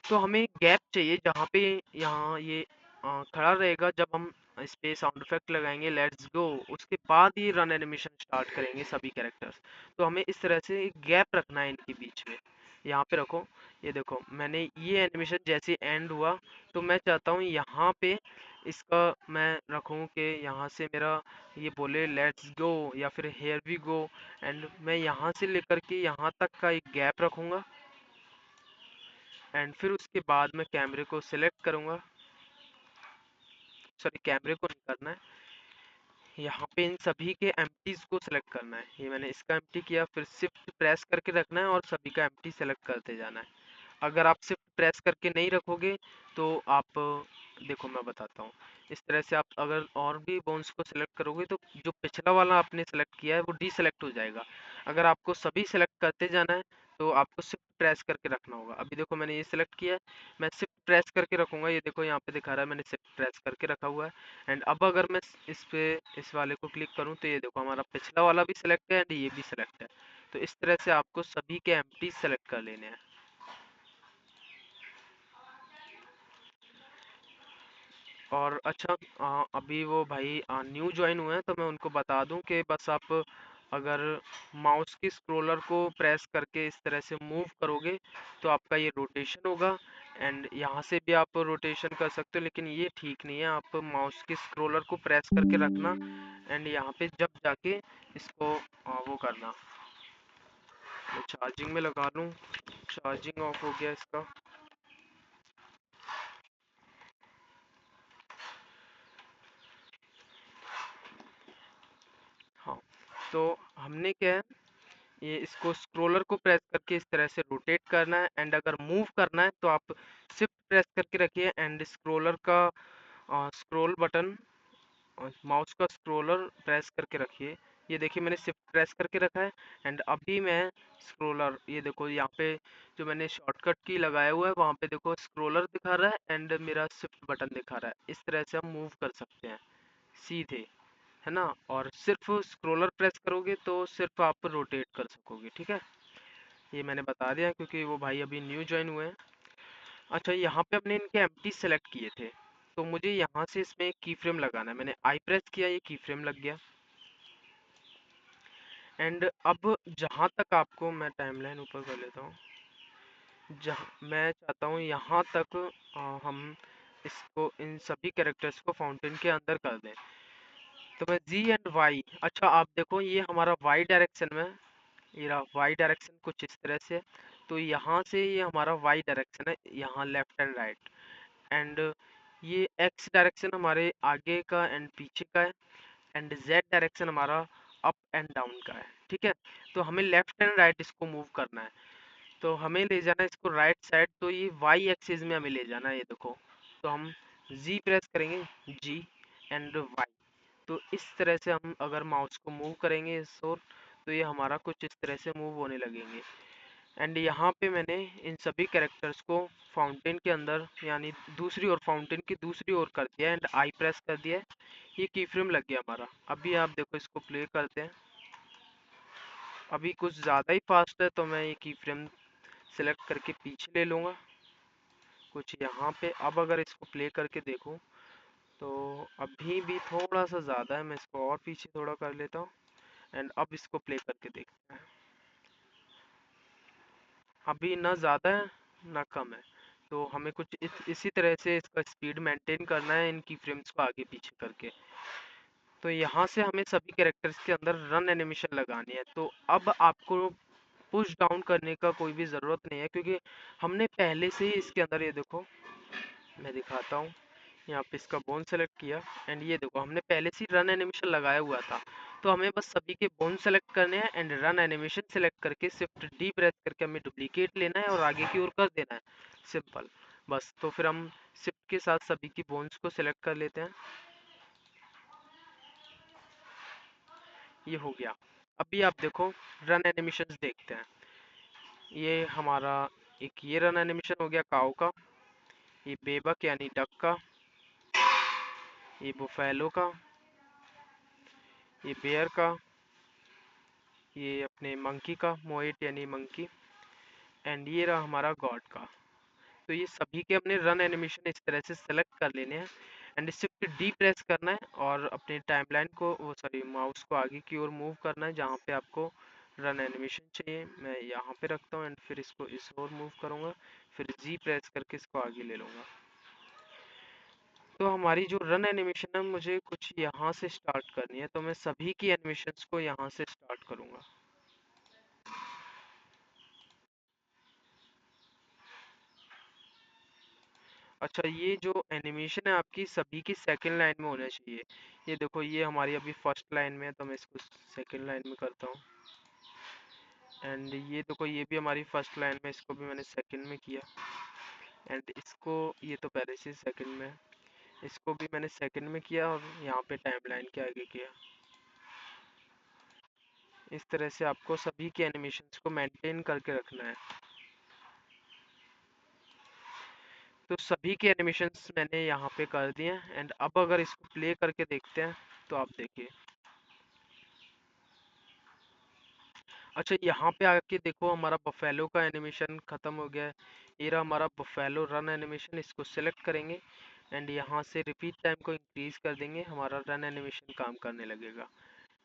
तो हमें गैप चाहिए जहाँ पे यहाँ ये खड़ा रहेगा। जब हम इस पे साउंड इफेक्ट लगाएंगे लेट्स गो, उसके बाद ये रन एनिमेशन स्टार्ट करेंगे सभी कैरेक्टर्स। तो हमें इस तरह से एक गैप रखना है इनके बीच में। यहाँ पे रखो, ये देखो मैंने ये एनिमेशन जैसे एंड हुआ, तो मैं चाहता हूँ यहाँ पे इसका मैं रखूँ कि यहाँ से मेरा ये बोले लेट्स गो या फिर हेयर वी गो। एंड मैं यहाँ से लेकर के यहाँ तक का एक गैप रखूँगा। एंड फिर उसके बाद मैं कैमरे को सिलेक्ट करूँगा, सॉरी कैमरे को नहीं करना है, यहाँ पे इन सभी के एम्प्टीज को सिलेक्ट करना है। ये मैंने इसका एम्प्टी किया, फिर शिफ्ट प्रेस करके रखना है और सभी का एम्प्टी सेलेक्ट करते जाना है। अगर आप शिफ्ट प्रेस करके नहीं रखोगे तो आप देखो मैं बताता हूँ, इस तरह से आप अगर और भी बोन्स को सिलेक्ट करोगे तो जो पिछला वाला आपने सेलेक्ट किया है वो डीसेलेक्ट हो जाएगा। अगर आपको सभी सेलेक्ट करते जाना है तो आपको शिफ्ट प्रेस करके रखना होगा। अभी देखो मैंने ये सिलेक्ट किया है, मैं शिफ्ट प्रेस करके रखूंगा, ये देखो यहाँ पे दिखा रहा है मैंने शिफ्ट प्रेस करके रखा हुआ है। एंड अब अगर मैं इस पे इस वाले को क्लिक करूँ तो ये देखो हमारा पिछला वाला भी सिलेक्ट है एंड ये भी सिलेक्ट है। तो इस तरह से आपको सभी के एम्प्टी सेलेक्ट कर लेने हैं। और अच्छा, अभी वो भाई न्यू ज्वाइन हुए हैं तो मैं उनको बता दूं कि बस आप अगर माउस की स्क्रोलर को प्रेस करके इस तरह से मूव करोगे तो आपका ये रोटेशन होगा। एंड यहाँ से भी आप रोटेशन कर सकते हो, लेकिन ये ठीक नहीं है, आप माउस की स्क्रोलर को प्रेस करके रखना। एंड यहाँ पे जब जाके इसको वो करना। मैं चार्जिंग में लगा लूँ, चार्जिंग ऑफ हो गया इसका। हाँ, तो हमने क्या है, ये इसको स्क्रोलर को प्रेस करके इस तरह से रोटेट करना है। एंड अगर मूव करना है तो आप शिफ्ट प्रेस करके रखिए एंड स्क्रोलर का स्क्रोल बटन, माउस का स्क्रोलर प्रेस करके रखिए। ये देखिए मैंने शिफ्ट प्रेस करके रखा है। एंड अभी मैं स्क्रोलर, ये देखो यहाँ पे जो मैंने शॉर्टकट की लगाया हुआ है वहाँ पे देखो स्क्रोलर दिखा रहा है एंड मेरा शिफ्ट बटन दिखा रहा है। इस तरह से हम मूव कर सकते हैं सीधे, है ना। और सिर्फ स्क्रोलर प्रेस करोगे तो सिर्फ आप रोटेट कर सकोगे, ठीक है। ये मैंने बता दिया क्योंकि वो भाई अभी न्यू ज्वाइन हुए हैं। अच्छा, यहाँ पे अपने इनके एम्प्टी सेलेक्ट किए थे, तो मुझे यहाँ से इसमें की फ्रेम लगाना है। मैंने आई प्रेस किया, ये की फ्रेम लग गया। एंड अब जहाँ तक आपको मैं टाइमलाइन ऊपर कर लेता हूँ, जहाँ मैं चाहता हूँ यहाँ तक हम इसको इन सभी कैरेक्टर्स को फाउंटेन के अंदर कर दें। तो मैं जी एंड वाई, अच्छा आप देखो ये हमारा वाई डायरेक्शन में, ये रहा वाई डायरेक्शन कुछ इस तरह से। तो यहाँ से ये हमारा वाई डायरेक्शन है, यहाँ लेफ्ट एंड राइट। एंड ये एक्स डायरेक्शन हमारे आगे का एंड पीछे का है। एंड जेड डायरेक्शन हमारा अप एंड डाउन का है, ठीक है। तो हमें लेफ्ट एंड राइट इसको मूव करना है, तो हमें ले जाना है इसको राइट साइड, तो ये वाई एक्सिस में हमें ले जाना है, ये देखो। तो हम जी प्रेस करेंगे, जी एंड वाई। तो इस तरह से हम अगर माउस को मूव करेंगे इस ओर तो ये हमारा कुछ इस तरह से मूव होने लगेंगे। एंड यहाँ पे मैंने इन सभी कैरेक्टर्स को फाउंटेन के अंदर यानी दूसरी ओर, फाउंटेन की दूसरी ओर कर दिया एंड आई प्रेस कर दिया है। ये की फ्रेम लग गया हमारा। अभी आप देखो इसको प्ले करते हैं, अभी कुछ ज़्यादा ही फास्ट है तो मैं ये की फ्रेम सेलेक्ट करके पीछे ले लूँगा कुछ यहाँ पे। अब अगर इसको प्ले करके देखूँ तो अभी भी थोड़ा सा ज़्यादा है, मैं इसको और पीछे थोड़ा कर लेता हूँ। एंड अब इसको प्ले करके देखते हैं। अभी ना ज़्यादा है ना कम है, तो हमें कुछ इसी तरह से इसका स्पीड मेंटेन करना है इनकी फ्रेम्स को आगे पीछे करके। तो यहाँ से हमें सभी कैरेक्टर्स के अंदर रन एनिमेशन लगानी है। तो अब आपको पुश डाउन करने का कोई भी ज़रूरत नहीं है, क्योंकि हमने पहले से ही इसके अंदर, ये देखो मैं दिखाता हूँ, यहाँ पे इसका बोन सेलेक्ट किया एंड ये देखो हमने पहले से ही रन एनिमेशन लगाया हुआ था। तो हमें बस सभी के बोन सेलेक्ट करने हैं एंड रन एनिमेशन सेलेक्ट करके शिफ्ट डी प्रेस करके हमें डुप्लीकेट लेना है और आगे की ओर कर देना है, सिंपल। बस तो फिर हम शिफ्ट के साथ सभी की बोन्स को सिलेक्ट कर लेते हैं। ये हो गया। अभी आप देखो रन एनिमेशन देखते हैं। ये हमारा एक ये रन एनिमेशन हो गया काऊ का, ये बेबक यानी डक का, ये बुफैलो का, ये बेयर का, ये अपने मंकी का मोएट यानी मंकी, एंड ये रहा हमारा गॉड का। तो ये सभी के अपने रन एनिमेशन इस तरह से सेलेक्ट कर लेने हैं एंड शिफ्ट डी प्रेस करना है और अपनी टाइमलाइन को, वो सॉरी माउस को आगे की ओर मूव करना है जहाँ पे आपको रन एनिमेशन चाहिए। मैं यहाँ पे रखता हूँ एंड फिर इसको इस ओर मूव करूँगा, फिर जी प्रेस करके इसको आगे ले लूँगा। तो हमारी जो रन एनिमेशन है मुझे कुछ यहाँ से स्टार्ट करनी है, तो मैं सभी की एनिमेशंस को यहाँ से स्टार्ट करूँगा। अच्छा, ये जो एनिमेशन है आपकी सभी की सेकंड लाइन में होना चाहिए। ये देखो ये हमारी अभी फर्स्ट लाइन में है, तो मैं इसको सेकंड लाइन में करता हूँ। एंड ये देखो ये भी हमारी फर्स्ट लाइन में, इसको भी मैंने सेकंड में किया। एंड इसको, ये तो पहले से सेकंड में है, इसको भी मैंने सेकंड में किया और यहाँ पे टाइम लाइन के आगे किया। इस तरह से आपको सभी के एनिमेशंस को मेंटेन करके रखना है। तो सभी के एनिमेशंस मैंने यहाँ पे कर दिए हैं एंड अब अगर इसको प्ले करके देखते हैं तो आप देखिए। अच्छा, यहाँ पे आके देखो हमारा बफेलो का एनिमेशन खत्म हो गया है। ये रहा हमारा बफेलो रन एनिमेशन, इसको सिलेक्ट करेंगे एंड यहाँ से रिपीट टाइम को इंक्रीज कर देंगे, हमारा रन एनिमेशन काम करने लगेगा।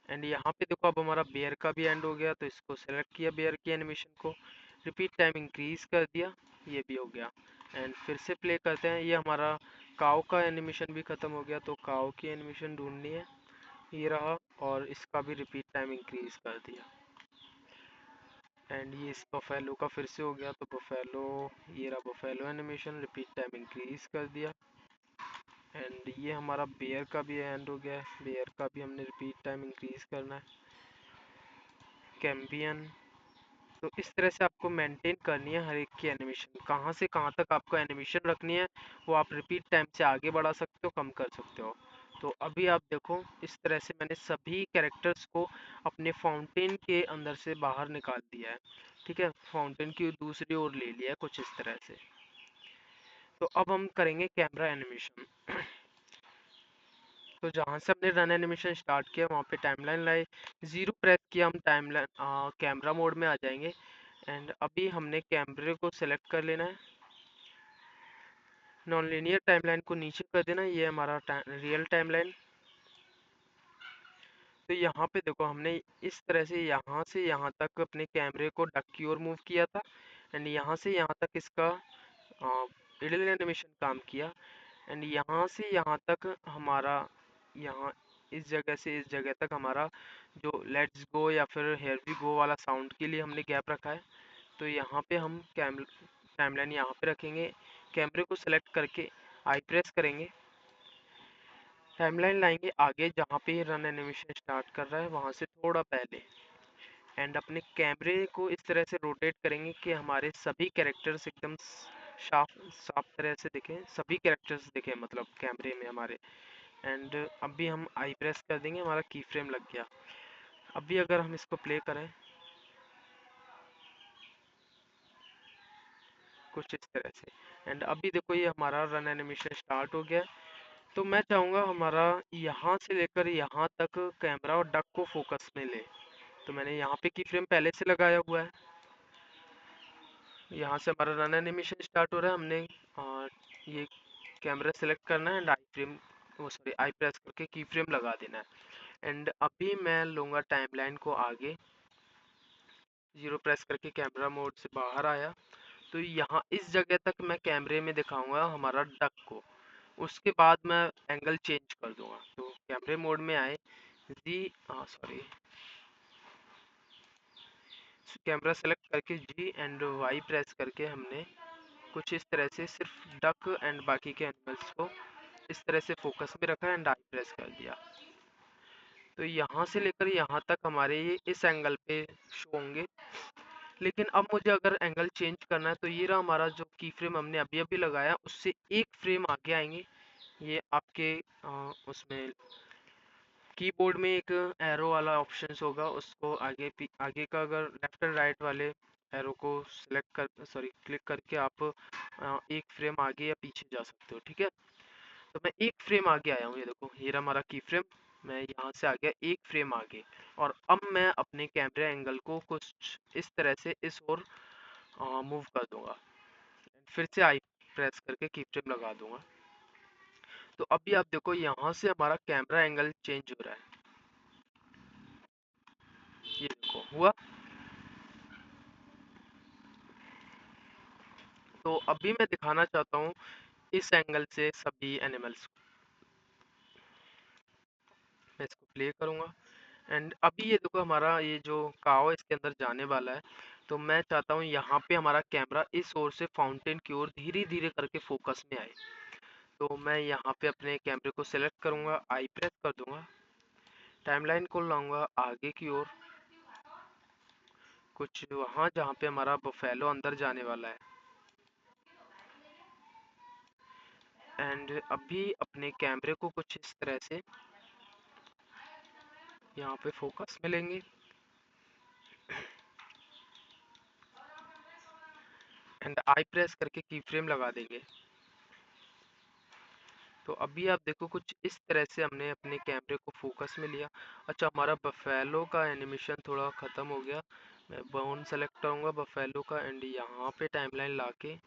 एंड यहाँ पे देखो अब हमारा बेयर का भी एंड हो गया, तो इसको सेलेक्ट किया बेयर की एनिमेशन को, रिपीट टाइम इंक्रीज कर दिया, ये भी हो गया। एंड फिर से प्ले करते हैं। ये हमारा काऊ का एनिमेशन भी खत्म हो गया, तो काऊ की एनिमेशन ढूंढनी है, ये रहा, और इसका भी रिपीट टाइम इंक्रीज कर दिया। एंड ये इस बफेलो का फिर से हो गया, तो बफेलो, ये रहा buffalo animation, repeat time increase कर दिया। एंड ये हमारा बेयर का भी एंड हो गया है, बेयर का भी हमने रिपीट टाइम इंक्रीज करना है। कैम्बियन। तो इस तरह से आपको मेंटेन करनी है हर एक की एनिमेशन, कहाँ से कहाँ तक आपको एनिमेशन रखनी है, वो आप रिपीट टाइम से आगे बढ़ा सकते हो, कम कर सकते हो। तो अभी आप देखो इस तरह से मैंने सभी कैरेक्टर्स को अपने फाउंटेन के अंदर से बाहर निकाल दिया है। ठीक है, फाउंटेन की दूसरी ओर ले लिया है कुछ इस तरह से। तो अब हम करेंगे कैमरा एनिमेशन। तो जहाँ से हमने रन एनिमेशन स्टार्ट किया वहाँ पे टाइमलाइन लाए, जीरो प्रेस किया, हम टाइमलाइन कैमरा मोड में आ जाएंगे। एंड अभी हमने कैमरे को सेलेक्ट कर लेना है, नॉन लीनियर टाइमलाइन को नीचे कर देना, ये हमारा रियल टाइमलाइन। तो यहाँ पे देखो हमने इस तरह से यहाँ तक अपने कैमरे को डक की ओर मूव किया था एंड यहाँ से यहाँ तक इसका मिडिल एनिमेशन काम किया। एंड यहाँ से यहाँ तक हमारा, यहाँ इस जगह से इस जगह तक हमारा जो लेट्स गो या फिर हेयर वी गो वाला साउंड के लिए हमने गैप रखा है। तो यहाँ पे हम टाइमलाइन यहाँ पे रखेंगे, कैमरे को सेलेक्ट करके आई प्रेस करेंगे, टाइमलाइन लाएंगे आगे जहाँ पे रन एनिमेशन स्टार्ट कर रहा है वहाँ से थोड़ा पहले, एंड अपने कैमरे को इस तरह से रोटेट करेंगे कि हमारे सभी कैरेक्टर्स एकदम साफ साफ तरह से दिखें, सभी कैरेक्टर्स दिखें मतलब कैमरे में हमारे। एंड अभी हम आई प्रेस कर देंगे, हमारा की फ्रेम लग गया। अभी अगर हम इसको प्ले करें कुछ इस तरह से, एंड अभी देखो ये हमारा रन एनिमेशन स्टार्ट हो गया है। तो मैं चाहूँगा हमारा यहाँ से लेकर यहाँ तक कैमरा और डक को फोकस में ले। तो मैंने यहाँ पे की फ्रेम पहले से लगाया हुआ है, यहाँ से हमारा रन एनिमेशन स्टार्ट हो रहा है, हमने ये कैमरा सेलेक्ट करना है एंड आई फ्रेम, वो सॉरी आई प्रेस करके की फ्रेम लगा देना है। एंड अभी मैं लूँगा टाइमलाइन को आगे जीरो प्रेस करके कैमरा मोड से बाहर आया। तो यहाँ इस जगह तक मैं कैमरे में दिखाऊंगा हमारा डक को। उसके बाद मैं एंगल चेंज कर दूंगा। तो कैमरे मोड में आए, जी सॉरी, कैमरा सेलेक्ट करके जी एंड वाई प्रेस करके हमने कुछ इस तरह से सिर्फ डक एंड बाकी के एनिमल्स को इस तरह से फोकस में रखा एंड आई प्रेस कर दिया। तो यहाँ से लेकर यहाँ तक हमारे ये इस एंगल पे शो होंगे। लेकिन अब मुझे अगर एंगल चेंज करना है तो ये रहा हमारा जो की फ्रेम हमने अभी अभी लगाया, उससे एक फ्रेम आगे आएंगे। ये आपके उसमें कीबोर्ड में एक एरो वाला ऑप्शंस होगा, उसको आगे का अगर लेफ्ट एंड राइट वाले एरो को सिलेक्ट कर सॉरी क्लिक करके आप एक फ्रेम आगे या पीछे जा सकते हो। ठीक है, तो मैं एक फ्रेम आगे आया हूँ, ये देखो ये रहा हमारा की फ्रेम। मैं यहाँ से आ गया एक फ्रेम आगे, और अब मैं अपने कैमरे एंगल को कुछ इस तरह से इस ओर मूव कर दूंगा। फिर से आई प्रेस करके की फ्रेम लगा दूंगा। तो अभी आप देखो यहाँ से हमारा कैमरा एंगल चेंज हो रहा है। ये देखो हुआ। तो अभी मैं दिखाना चाहता हूँ इस एंगल से सभी एनिमल्स को। मैं इसको प्ले करूंगा एंड अभी ये देखो हमारा ये जो काव इसके अंदर जाने वाला है। तो मैं चाहता हूँ यहाँ पे हमारा कैमरा इस ओर से फाउंटेन की ओर धीरे धीरे करके फोकस में आए। तो मैं यहाँ पे अपने कैमरे को सिलेक्ट करूंगा, आई प्रेस कर दूंगा, टाइमलाइन को लाऊंगा आगे की ओर, कुछ वहाँ जहाँ पे हमारा बफेलो अंदर जाने वाला है। एंड अभी अपने कैमरे को कुछ इस तरह से यहाँ पे फोकस में लेंगे एंड आई प्रेस करके की फ्रेम लगा देंगे। तो अभी आप देखो कुछ इस तरह से हमने अपने कैमरे को फोकस में लिया। अच्छा, हमारा बफेलो का एनिमेशन थोड़ा ख़त्म हो गया। मैं बोन सेलेक्ट करूँगा बफेलो का एंड यहाँ पे टाइमलाइन लाके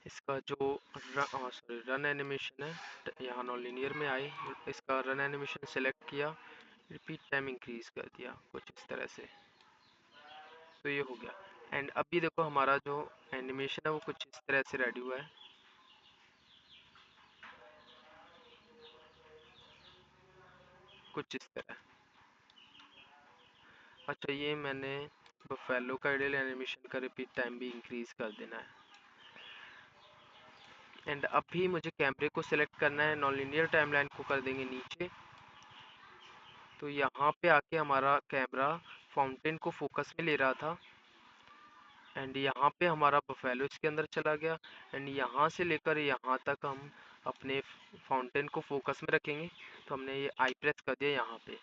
इसका जो सॉरी रन एनिमेशन है, यहाँ नॉन लीनियर में आई, इसका रन एनिमेशन सेलेक्ट किया, रिपीट टाइम इंक्रीज कर दिया कुछ इस तरह से। तो ये हो गया एंड अभी देखो हमारा जो एनिमेशन है वो कुछ इस तरह से रेडी हुआ है, कुछ इस तरह। अच्छा, ये मैंने बफेलो का आइडियल एनिमेशन का रिपीट टाइम भी इंक्रीज कर देना है। एंड अभी मुझे कैमरे को सिलेक्ट करना है, नॉन लीनियर टाइमलाइन को कर देंगे नीचे। तो यहाँ पे आके हमारा कैमरा फाउंटेन को फोकस में ले रहा था एंड यहाँ पे हमारा बफेलो इसके अंदर चला गया एंड यहाँ से लेकर यहाँ तक हम अपने फाउंटेन को फोकस में रखेंगे। तो हमने ये आई प्रेस कर दिया यहाँ पे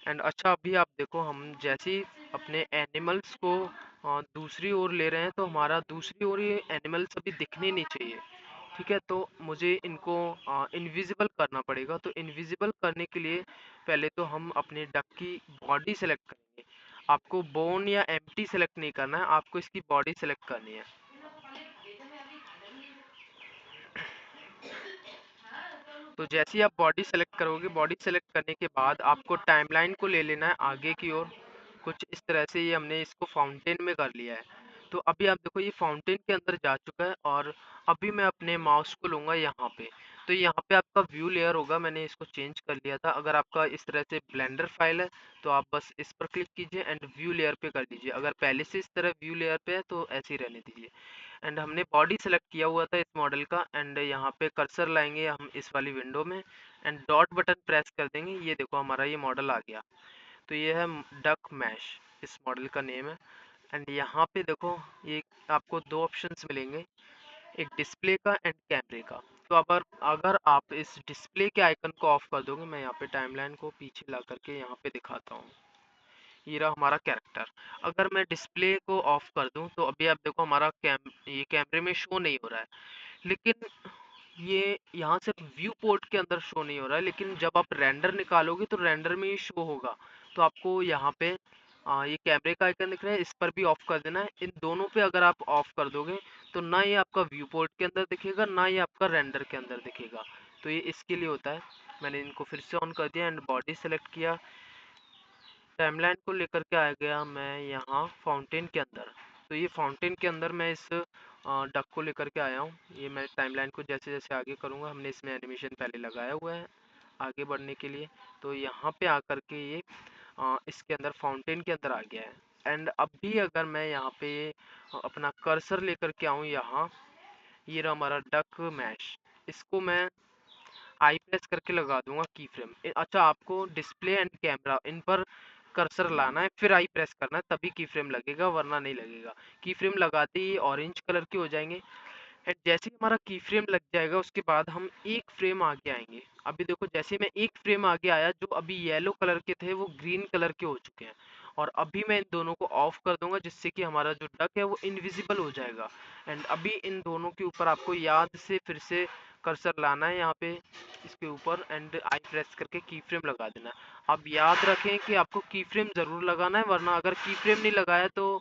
एंड अच्छा अभी आप देखो हम जैसे ही अपने एनिमल्स को दूसरी ओर ले रहे हैं तो हमारा दूसरी ओर ये एनिमल्स अभी दिखने नहीं चाहिए। ठीक है, तो मुझे इनको इनविजिबल करना पड़ेगा। तो इनविजिबल करने के लिए पहले तो हम अपने डक की बॉडी सेलेक्ट करेंगे। आपको बोन या एम्प्टी सेलेक्ट नहीं करना है, आपको इसकी बॉडी सेलेक्ट करनी है। तो जैसे ही आप बॉडी सेलेक्ट करोगे, बॉडी सेलेक्ट करने के बाद आपको टाइमलाइन को ले लेना है आगे की ओर, कुछ इस तरह से। ये हमने इसको फाउंटेन में कर लिया है। तो अभी आप देखो ये फाउंटेन के अंदर जा चुका है और अभी मैं अपने माउस को लूंगा यहाँ पे। तो यहाँ पे आपका व्यू लेयर होगा, मैंने इसको चेंज कर लिया था। अगर आपका इस तरह से ब्लेंडर फाइल है तो आप बस इस पर क्लिक कीजिए एंड व्यू लेयर पे कर दीजिए। अगर पहले से इस तरह व्यू लेयर पे है तो ऐसे ही रहने दीजिए। एंड हमने बॉडी सेलेक्ट किया हुआ था इस मॉडल का एंड यहाँ पे कर्सर लाएंगे हम इस वाली विंडो में एंड डॉट बटन प्रेस कर देंगे। ये देखो हमारा ये मॉडल आ गया। तो ये है डक मैश, इस मॉडल का नेम है। एंड यहाँ पे देखो ये आपको दो ऑप्शंस मिलेंगे, एक डिस्प्ले का एंड कैमरे का। तो अगर अगर आप इस डिस्प्ले के आइकन को ऑफ कर दोगे, मैं यहाँ पे टाइमलाइन को पीछे ला करके यहाँ पे दिखाता हूँ, ये रहा हमारा कैरेक्टर। अगर मैं डिस्प्ले को ऑफ कर दूं तो अभी आप देखो हमारा ये कैमरे में शो नहीं हो रहा है, लेकिन ये यहाँ से व्यू पोर्ट के अंदर शो नहीं हो रहा है। लेकिन जब आप रेंडर निकालोगे तो रेंडर में ये शो होगा। तो आपको यहाँ पे ये कैमरे का आइकन दिख रहा है, इस पर भी ऑफ कर देना है। इन दोनों पे अगर आप ऑफ कर दोगे तो ना ये आपका व्यू पोर्ट के अंदर दिखेगा, ना ये आपका रेंडर के अंदर दिखेगा। तो ये इसके लिए होता है। मैंने इनको फिर से ऑन कर दिया एंड बॉडी सेलेक्ट किया टाइमलाइन को लेकर के आ गया मैं यहाँ फाउंटेन के अंदर। तो ये फाउंटेन के अंदर मैं इस डक को लेकर के आया हूँ। ये मैं टाइमलाइन को जैसे जैसे आगे करूँगा, हमने इसमें एनिमेशन पहले लगाया हुआ है आगे बढ़ने के लिए। तो यहाँ पे आकर के ये इसके अंदर फाउंटेन के अंदर आ गया है। एंड अब भी अगर मैं यहाँ पे अपना कर्सर लेकर के आऊँ यहाँ, ये रहा हमारा डक मैश। इसको मैं आई प्रेस करके लगा दूंगा की फ्रेम। अच्छा, आपको डिस्प्ले एंड कैमरा इन पर कर्सर लाना है, फिर आई प्रेस करना है, तभी की फ्रेम लगेगा, वरना नहीं लगेगा। की फ्रेम लगाते ही ऑरेंज कलर के हो जाएंगे। एंड जैसे ही हमारा की फ्रेम लग जाएगा, उसके बाद हम एक फ्रेम आगे आएंगे। अभी देखो, जैसे मैं एक फ्रेम आगे आया, जो अभी येलो कलर के थे वो ग्रीन कलर के हो चुके हैं। और अभी मैं इन दोनों को ऑफ कर दूंगा, जिससे कि हमारा जो डक है वो इनविजिबल हो जाएगा। एंड अभी इन दोनों के ऊपर आपको याद से फिर से कर्सर लाना है यहाँ पे इसके ऊपर, एंड आई प्रेस करके की फ्रेम लगा देना है। अब याद रखें कि आपको की फ्रेम जरूर लगाना है, वरना अगर की फ्रेम नहीं लगाया तो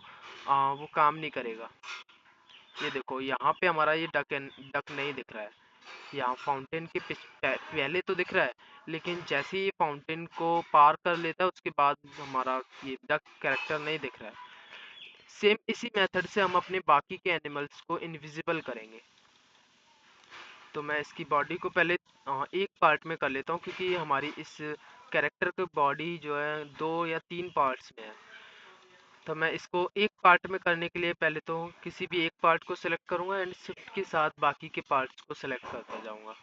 वो काम नहीं करेगा। ये देखो, यहाँ पे हमारा ये डक नहीं दिख रहा है। यहाँ फाउंटेन के पहले तो दिख रहा है, लेकिन जैसे ही ये फाउंटेन को पार कर लेता है, उसके बाद हमारा ये डक कैरेक्टर नहीं दिख रहा है। सेम इसी मेथड से हम अपने बाकी के एनिमल्स को इनविजिबल करेंगे। तो मैं इसकी बॉडी को पहले एक पार्ट में कर लेता हूँ, क्योंकि हमारी इस कैरेक्टर की बॉडी जो है 2 या 3 पार्ट्स में है। तो मैं इसको एक पार्ट में करने के लिए पहले तो किसी भी एक पार्ट को सिलेक्ट करूंगा, एंड शिफ्ट के साथ बाकी के पार्ट्स को सिलेक्ट करता जाऊंगा।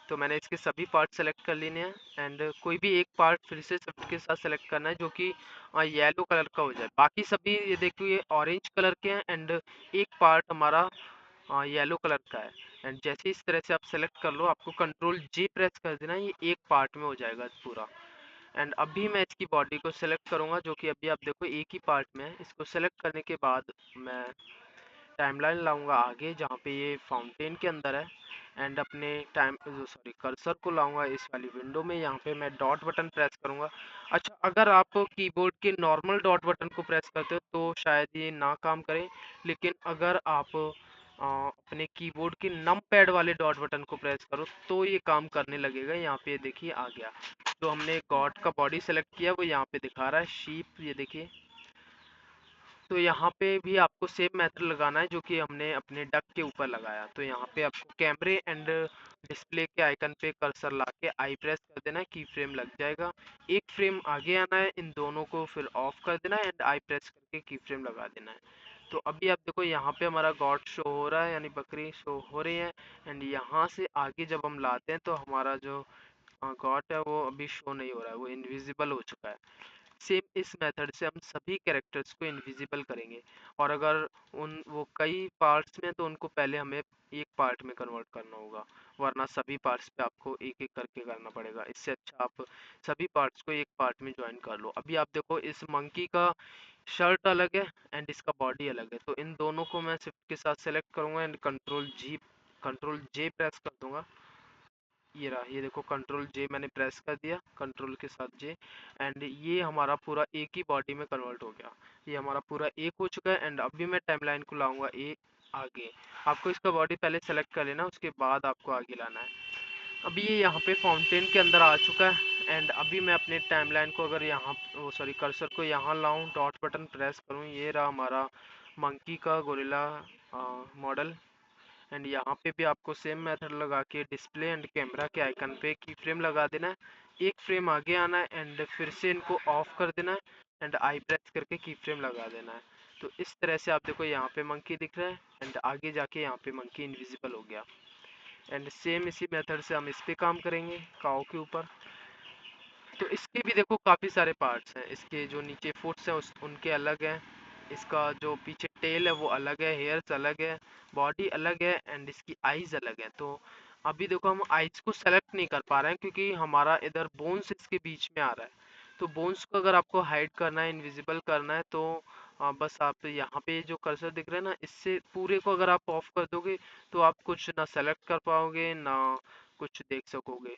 तो मैंने इसके सभी पार्ट सेलेक्ट कर लिए हैं। एंड कोई भी एक पार्ट फिर से शिफ्ट के साथ सेलेक्ट करना है, जो कि येलो कलर का हो जाए। बाकी सभी ये देखो, ये ऑरेंज कलर के हैं, एंड एक पार्ट हमारा येलो कलर का है। एंड जैसे इस तरह से आप सेलेक्ट कर लो, आपको कंट्रोल जे प्रेस कर देना, ये एक पार्ट में हो जाएगा पूरा। एंड अभी मैं इसकी बॉडी को सेलेक्ट करूंगा, जो कि अभी आप देखो एक ही पार्ट में है। इसको सेलेक्ट करने के बाद मैं टाइमलाइन लाऊंगा आगे, जहाँ पे ये फाउंटेन के अंदर है। एंड अपने कर्सर को लाऊंगा इस वाली विंडो में, यहाँ पे मैं डॉट बटन प्रेस करूंगा। अच्छा, अगर आप कीबोर्ड के नॉर्मल डॉट बटन को प्रेस करते हो तो शायद ये ना काम करे, लेकिन अगर आप अपने कीबोर्ड के नम पैड वाले डॉट बटन को प्रेस करो तो ये काम करने लगेगा। यहाँ पे देखिए आ गया, जो हमने गॉड का बॉडी सेलेक्ट किया वो यहाँ पे दिखा रहा है, शीप, ये देखिए। तो यहाँ पे भी आपको सेम मेथड लगाना है, जो कि हमने अपने डक के ऊपर लगाया। तो यहाँ पे आपको कैमरे एंड डिस्प्ले के आइकन पे कर्सर ला के आई प्रेस कर देना है, की फ्रेम लग जाएगा। एक फ्रेम आगे आना है, इन दोनों को फिर ऑफ कर देना है, एंड आई प्रेस करके की फ्रेम लगा देना है। तो अभी आप देखो, यहाँ पे हमारा गॉड शो हो रहा है, यानी बकरी शो हो रही है। एंड यहाँ से आगे जब हम लाते हैं तो हमारा जो गॉड है वो अभी शो नहीं हो रहा है, वो इनविजिबल हो चुका है। सेम इस मेथड से हम सभी कैरेक्टर्स को इनविजिबल करेंगे। और अगर उन वो कई पार्ट्स में, तो उनको पहले हमें एक पार्ट में कन्वर्ट करना होगा, वरना सभी पार्ट्स पे आपको एक एक करके करना पड़ेगा। इससे अच्छा आप सभी पार्ट्स को एक पार्ट में ज्वाइन कर लो। अभी आप देखो, इस मंकी का शर्ट अलग है एंड इसका बॉडी अलग है। तो इन दोनों को मैं शिफ्ट के साथ सेलेक्ट करूंगा, एंड कंट्रोल जे प्रेस कर दूंगा। ये रहा, ये देखो, कंट्रोल जे मैंने प्रेस कर दिया, कंट्रोल के साथ जे। एंड ये हमारा पूरा एक ही बॉडी में कन्वर्ट हो गया। ये हमारा पूरा एक हो चुका है। एंड अभी मैं टाइमलाइन को लाऊंगा आगे। आपको इसका बॉडी पहले सेलेक्ट कर लेना, उसके बाद आपको आगे लाना है। अभी ये यहाँ पे फाउंटेन के अंदर आ चुका है। एंड अभी मैं अपने टाइमलाइन को अगर यहाँ, वो सॉरी, कर्सर को यहाँ लाऊं, डॉट बटन प्रेस करूँ, ये रहा हमारा मंकी का गोरिल्ला मॉडल। एंड यहाँ पे भी आपको सेम मेथड लगा के डिस्प्ले एंड कैमरा के आइकन पे की फ्रेम लगा देना है। एक फ्रेम आगे आना है, एंड फिर से इनको ऑफ कर देना है, एंड आई प्रेस करके की फ्रेम लगा देना है। तो इस तरह से आप देखो, यहाँ पे मंकी दिख रहा है, एंड आगे जाके यहाँ पे मंकी इनविजिबल हो गया। एंड सेम इसी मेथड से हम इस पे काम करेंगे, काऊ के ऊपर। तो इसके भी देखो काफ़ी सारे पार्ट्स हैं। इसके जो नीचे फुट्स हैं उनके अलग हैं। इसका जो पीछे टेल है वो अलग है, हेयर्स अलग है, बॉडी अलग है, एंड इसकी आईज अलग है। तो अभी देखो, हम आईज को सेलेक्ट नहीं कर पा रहे हैं, क्योंकि हमारा इधर बोन्स इसके बीच में आ रहा है। तो बोन्स को अगर आपको हाइड करना है, इनविजिबल करना है, तो बस आप यहाँ पे जो कर्सर दिख रहा है ना, इससे पूरे को अगर आप ऑफ कर दोगे तो आप कुछ ना सेलेक्ट कर पाओगे ना कुछ देख सकोगे।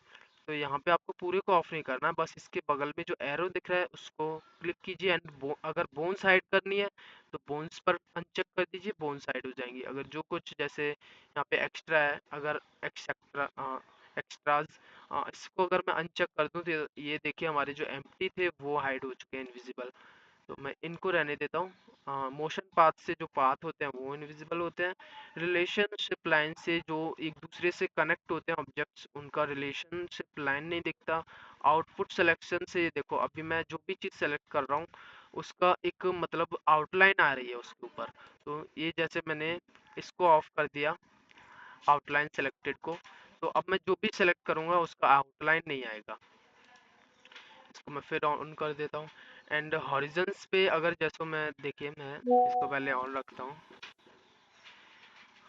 तो यहाँ पे आपको पूरे को ऑफ नहीं करना है, बस इसके बगल में जो एरो दिख रहा है उसको क्लिक कीजिए। एंड अगर बोन्स हाइड करनी है तो बोन्स पर अनचेक कर दीजिए, बोन्स हाइड हो जाएंगी। अगर जो कुछ जैसे यहाँ पे एक्स्ट्रा है, अगर एक्सेट्रा एक्स्ट्राज। इसको अगर मैं अनचेक कर दूं तो ये देखिए हमारे जो एम्प्टी थे वो हाइड हो चुके हैं, इनविजिबल। तो मैं इनको रहने देता हूँ। मोशन पाथ से जो पाथ होते हैं वो इनविजिबल होते हैं। रिलेशनशिप लाइन से जो एक दूसरे से कनेक्ट होते हैं ऑब्जेक्ट्स, उनका रिलेशनशिप लाइन नहीं दिखता। आउटपुट सिलेक्शन से ये देखो, अभी मैं जो भी चीज़ सेलेक्ट कर रहा हूँ उसका एक मतलब आउटलाइन आ रही है उसके ऊपर। तो ये जैसे मैंने इसको ऑफ कर दिया, आउटलाइन सेलेक्टेड को, तो अब मैं जो भी सेलेक्ट करूंगा उसका आउटलाइन नहीं आएगा। इसको मैं फिर ऑन कर देता हूँ। एंड हॉरिजन्स पे अगर जैसे मैं देखिए, मैं इसको पहले ऑन रखता हूँ।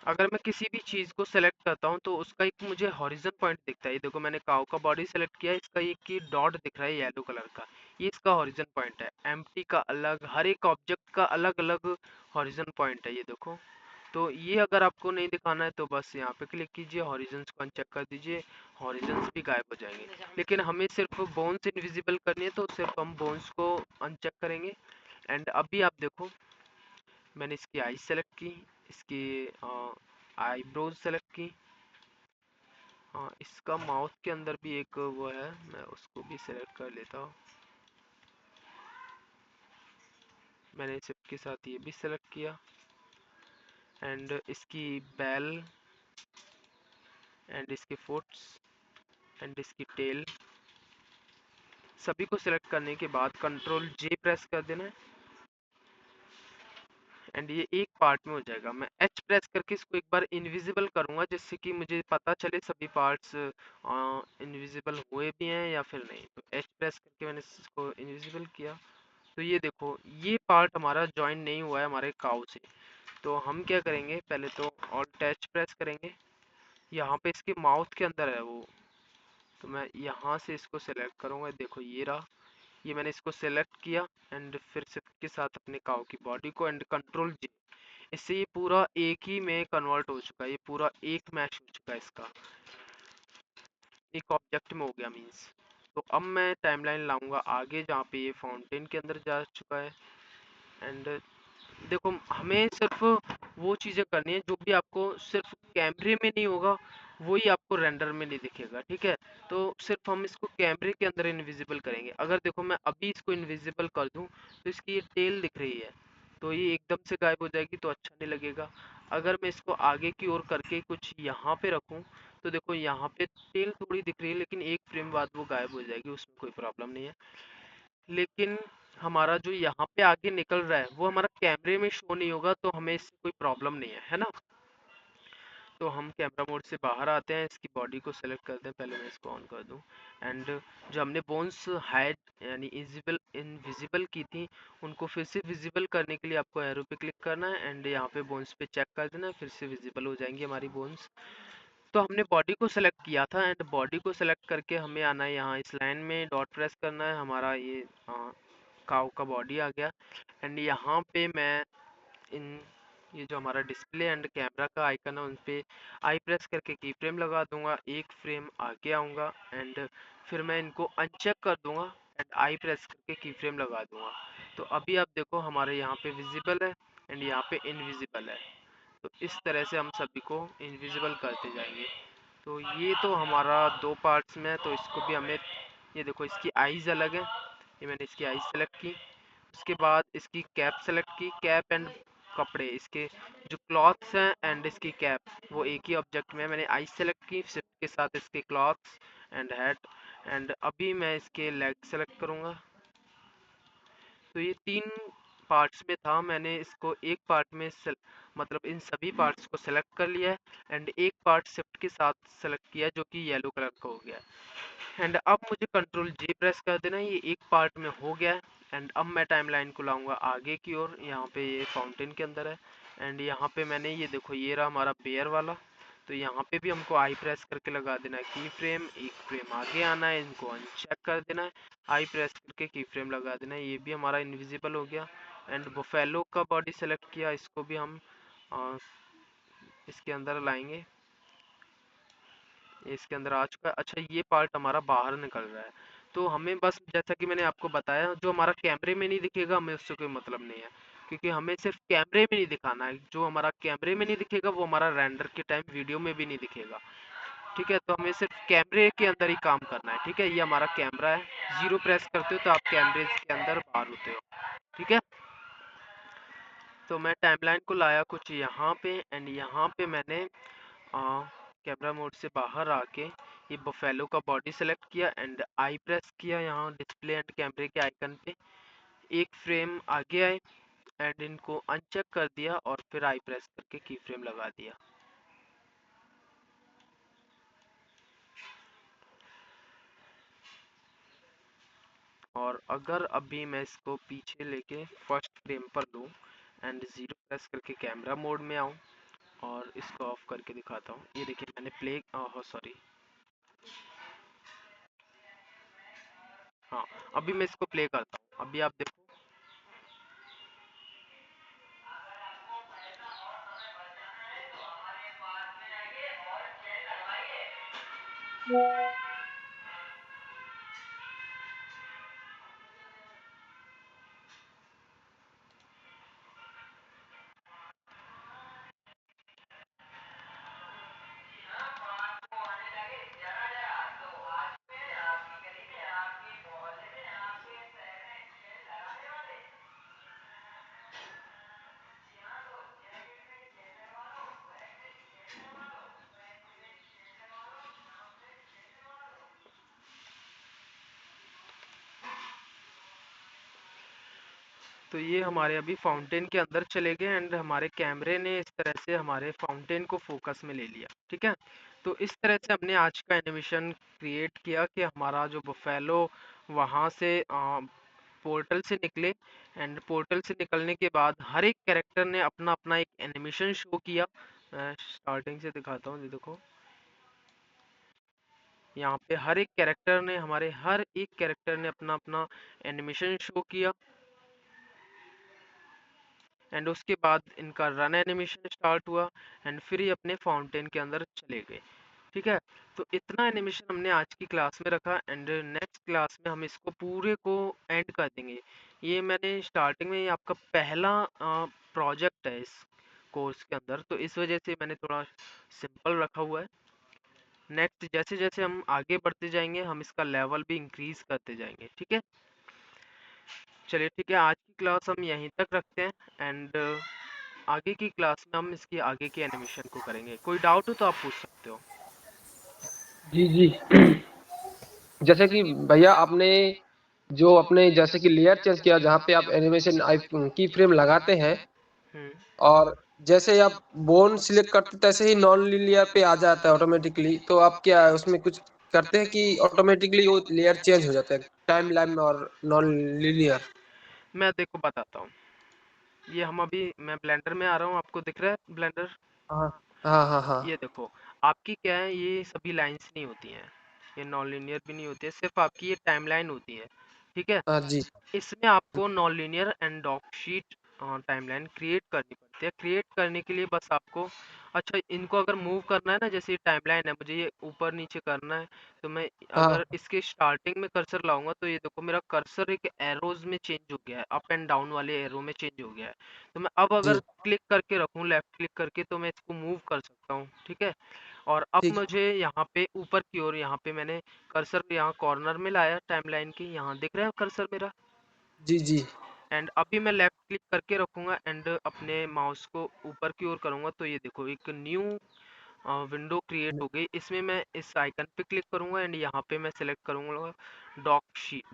अगर मैं किसी भी चीज़ को सेलेक्ट करता हूँ तो उसका एक मुझे हॉरिजन पॉइंट दिखता है। ये देखो मैंने काऊ का बॉडी सेलेक्ट किया है, इसका एक की डॉट दिख रहा है येलो कलर का, ये इसका हॉरिजन पॉइंट है। एम्प्टी का अलग, हर एक ऑब्जेक्ट का अलग अलग हॉरिजन पॉइंट है, ये देखो। तो ये अगर आपको नहीं दिखाना है तो बस यहाँ पे क्लिक कीजिए, हॉरिजन्स को अनचेक कर दीजिए, हॉरिजन्स भी गायब हो जाएंगे। लेकिन हमें सिर्फ बोन्स इनविजिबल करनी है तो सिर्फ हम बोन्स को अनचेक करेंगे। एंड अभी आप देखो, मैंने इसकी आई सेलेक्ट की, इसकी आईब्रोज सेलेक्ट की। हाँ, इसका माउथ के अंदर भी एक वो है, मैं उसको भी सेलेक्ट कर लेता हूँ। मैंने सिप के साथ ये भी सेलेक्ट किया। एंड इसकी बेल, एंड इसके फुट्स, एंड इसकी टेल, सभी को सिलेक्ट करने के बाद कंट्रोल जे प्रेस कर देना है। एंड ये एक पार्ट में हो जाएगा। मैं एच प्रेस करके इसको एक बार इनविजिबल करूंगा जिससे कि मुझे पता चले सभी पार्ट्स इनविजिबल हुए भी हैं या फिर नहीं। तो एच प्रेस करके मैंने इसको इनविजिबल किया। तो ये देखो, ये पार्ट हमारा ज्वाइन नहीं हुआ है हमारे काउ से। तो हम क्या करेंगे, पहले तो ऑल्ट एच प्रेस करेंगे। यहाँ पे इसके माउथ के अंदर है वो, तो मैं यहाँ से इसको सेलेक्ट करूंगा। देखो ये रहा, ये मैंने इसको सेलेक्ट किया। एंड फिर शिफ्ट के साथ अपने काउ की बॉडी को एंड कंट्रोल जी, इससे ये पूरा एक ही में कन्वर्ट हो चुका है, ये पूरा एक मैश हो चुका है, इसका एक ऑब्जेक्ट में हो गया मीन्स। तो अब मैं टाइमलाइन लाऊंगा आगे जहाँ पे ये फाउंटेन के अंदर जा चुका है। एंड देखो, हमें सिर्फ वो चीज़ें करनी है जो भी आपको सिर्फ कैमरे में नहीं होगा वही आपको रेंडर में नहीं दिखेगा, ठीक है। तो सिर्फ हम इसको कैमरे के अंदर इनविजिबल करेंगे। अगर देखो मैं अभी इसको इनविजिबल कर दूं तो इसकी ये टेल दिख रही है, तो ये एकदम से गायब हो जाएगी तो अच्छा नहीं लगेगा। अगर मैं इसको आगे की ओर करके कुछ यहाँ पे रखूं तो देखो यहाँ पे टेल थोड़ी दिख रही है लेकिन एक फ्रेम बाद वो गायब हो जाएगी, उसमें कोई प्रॉब्लम नहीं है। लेकिन हमारा जो यहाँ पे आगे निकल रहा है वो हमारा कैमरे में शो नहीं होगा, तो हमें इससे कोई प्रॉब्लम नहीं है, है ना। तो हम कैमरा मोड से बाहर आते हैं, इसकी बॉडी को सेलेक्ट करते हैं। पहले मैं इसको ऑन कर दूं। एंड जो हमने बोन्स हाइड यानी इनविजिबल इनविजिबल की थी, उनको फिर से विजिबल करने के लिए आपको एरो पे क्लिक करना है एंड यहाँ पे बोन्स पे चेक कर देना है, फिर से विजिबल हो जाएंगी हमारी बोन्स। तो हमने बॉडी को सेलेक्ट किया था एंड बॉडी को सेलेक्ट करके हमें आना है यहाँ, इस लाइन में डॉट प्रेस करना है। हमारा ये काऊ का बॉडी आ गया। एंड यहाँ पे मैं इन ये जो हमारा डिस्प्ले एंड कैमरा का आइकन है उन पे आई प्रेस करके की फ्रेम लगा दूंगा, एक फ्रेम आगे आऊँगा एंड फिर मैं इनको अनचेक कर दूंगा एंड आई प्रेस करके की फ्रेम लगा दूंगा। तो अभी आप देखो हमारे यहाँ पे विजिबल है एंड यहाँ पे इनविजिबल है। तो इस तरह से हम सभी को इनविजिबल करते जाएंगे। तो ये तो हमारा दो पार्ट्स में है, तो इसको भी हमें, ये देखो इसकी आईज अलग है, ये मैंने इसकी आईज सेलेक्ट की। उसके बाद इसकी कैप सेलेक्ट की, कैप एंड कपड़े, इसके जो क्लॉथ्स हैं एंड इसकी कैप वो एक ही ऑब्जेक्ट में है। मैंने आईज सेलेक्ट की, शिफ्ट के साथ इसके क्लॉथ्स एंड हेड। एंड अभी मैं इसके लेग सेलेक्ट करूँगा। तो ये तीन पार्ट्स में था, मैंने इसको एक पार्ट में मतलब इन सभी पार्ट्स को सेलेक्ट कर लिया है एंड एक पार्ट शिफ्ट के साथ सेलेक्ट किया जो कि येलो कलर का हो गया है। एंड अब मुझे कंट्रोल जी प्रेस कर देना है, ये एक पार्ट में हो गया है। एंड अब मैं टाइमलाइन को लाऊंगा आगे की ओर, यहाँ पे ये फाउंटेन के अंदर है। एंड यहाँ पे मैंने ये देखो ये रहा हमारा बेयर वाला, तो यहाँ पे भी हमको आई प्रेस करके लगा देना है की फ्रेम, एक फ्रेम आगे आना है, इनको अनचेक कर देना है, आई प्रेस करके की फ्रेम लगा देना है, ये भी हमारा इनविजिबल हो गया। एंड बुफेलो का बॉडी सेलेक्ट किया, इसको भी हम अ, इसके अंदर लाएंगे, इसके अंदर आ चुका है। अच्छा, ये पार्ट हमारा बाहर निकल रहा है, तो हमें बस जैसा कि मैंने आपको बताया, जो हमारा कैमरे में नहीं दिखेगा हमें उससे कोई मतलब नहीं है, क्योंकि हमें सिर्फ कैमरे में नहीं दिखाना है। जो हमारा कैमरे में नहीं दिखेगा वो हमारा रेंडर के टाइम वीडियो में भी नहीं दिखेगा। ठीक है, तो हमें सिर्फ कैमरे के अंदर ही काम करना है। ठीक है, ये हमारा कैमरा है। जीरो प्रेस करते हो तो आप कैमरे के अंदर बाहर होते हो। ठीक है, तो मैं टाइमलाइन को लाया कुछ यहाँ पे, एंड यहाँ पे मैंने कैमरा मोड से बाहर आके ये बफेलो का बॉडी सेलेक्ट किया एंड आई प्रेस किया यहाँ डिस्प्ले एंड कैमरे के आइकन पे। एक फ्रेम आगे आए एंड इनको अनचेक कर दिया और फिर आई प्रेस करके की फ्रेम लगा दिया। और अगर अभी मैं इसको पीछे लेके फर्स्ट फ्रेम पर लूँ एंड जीरो प्रेस करके कैमरा मोड में आऊँ और इसको ऑफ करके दिखाता हूँ, ये देखिए मैंने प्ले सॉरी, हाँ, अभी मैं इसको प्ले करता हूँ, अभी आप देखो। तो ये हमारे अभी फाउंटेन के अंदर चले गए एंड हमारे कैमरे ने इस तरह से हमारे फाउंटेन को फोकस में ले लिया। ठीक है, तो इस तरह से हमने आज का एनिमेशन क्रिएट किया कि हमारा जो बफेलो वहाँ से पोर्टल से निकले एंड पोर्टल से निकलने के बाद हर एक कैरेक्टर ने अपना अपना एक एनिमेशन शो किया। मैं स्टार्टिंग से दिखाता हूँ, ये देखो यहाँ पे हर एक कैरेक्टर ने अपना अपना एनिमेशन शो किया एंड उसके बाद इनका रन एनिमेशन स्टार्ट हुआ एंड फिर ये अपने फाउंटेन के अंदर चले गए। ठीक है, तो इतना एनिमेशन हमने आज की क्लास में रखा एंड नेक्स्ट क्लास में हम इसको पूरे को एंड कर देंगे। ये मैंने स्टार्टिंग में, ये आपका पहला प्रोजेक्ट है इस कोर्स के अंदर, तो इस वजह से मैंने थोड़ा सिंपल रखा हुआ है। नेक्स्ट जैसे जैसे हम आगे बढ़ते जाएंगे हम इसका लेवल भी इंक्रीज करते जाएंगे। ठीक है, चलिए ठीक है, आज की क्लास हम यहीं तक रखते हैं एंड आगे की क्लास में हम इसकी आगे की एनिमेशन को करेंगे। कोई डाउट हो तो आप पूछ सकते हो। जी जी। जैसे कि भैया आपने जो अपने जैसे कि लेयर चेंज किया जहाँ पे आप एनिमेशन की फ्रेम लगाते हैं, हम्म। और जैसे आप बोन सिलेक्ट करते तैसे ही नॉन लीनियर पे आ जाता है ऑटोमेटिकली, तो आप क्या उसमें कुछ करते हैं कि ऑटोमेटिकली वो लेयर चेंज हो जाता है टाइम लाइन में और नॉन लीनियर? मैं देखो बताता हूँ, ये हम अभी, मैं ब्लेंडर में आ रहा हूँ, आपको दिख रहा है ब्लेंडर? हाँ हाँ हाँ हाँ। ये देखो, आपकी क्या है, ये सभी लाइंस नहीं होती हैं, ये नॉन लीनियर भी नहीं होती है, सिर्फ आपकी ये टाइमलाइन होती है। ठीक है, हाँ जी। इसमें आपको non linear and dog sheet timeline create करनी पड़ती है। क्रिएट करने के लिए बस आपको, अच्छा इनको अगर मूव करना है ना, जैसे ये टाइमलाइन है, मुझे ये ऊपर नीचे करना है, तो मैं अगर हाँ इसके स्टार्टिंग में कर्सर लाऊंगा तो ये देखो मेरा कर्सर एक एरोज में चेंज हो गया है, अप एंड डाउन वाले एरो में चेंज हो गया है। तो मैं अब अगर जी। क्लिक करके रखूं, लेफ्ट क्लिक करके, तो मैं इसको मूव कर सकता हूँ। ठीक है, और अब ठीक। मुझे यहाँ पे ऊपर की ओर, यहाँ पे मैंने कर्सर यहाँ कॉर्नर में लाया टाइमलाइन की, यहाँ दिख रहा है कर्सर मेरा, जी जी। एंड अभी मैं लेफ्ट क्लिक करके रखूंगा एंड अपने माउस को ऊपर की ओर करूंगा तो ये देखो एक न्यू विंडो क्रिएट हो गई। इसमें मैं इस आइकन पे क्लिक करूंगा एंड यहाँ पे मैं सिलेक्ट करूंगा डॉक शीट।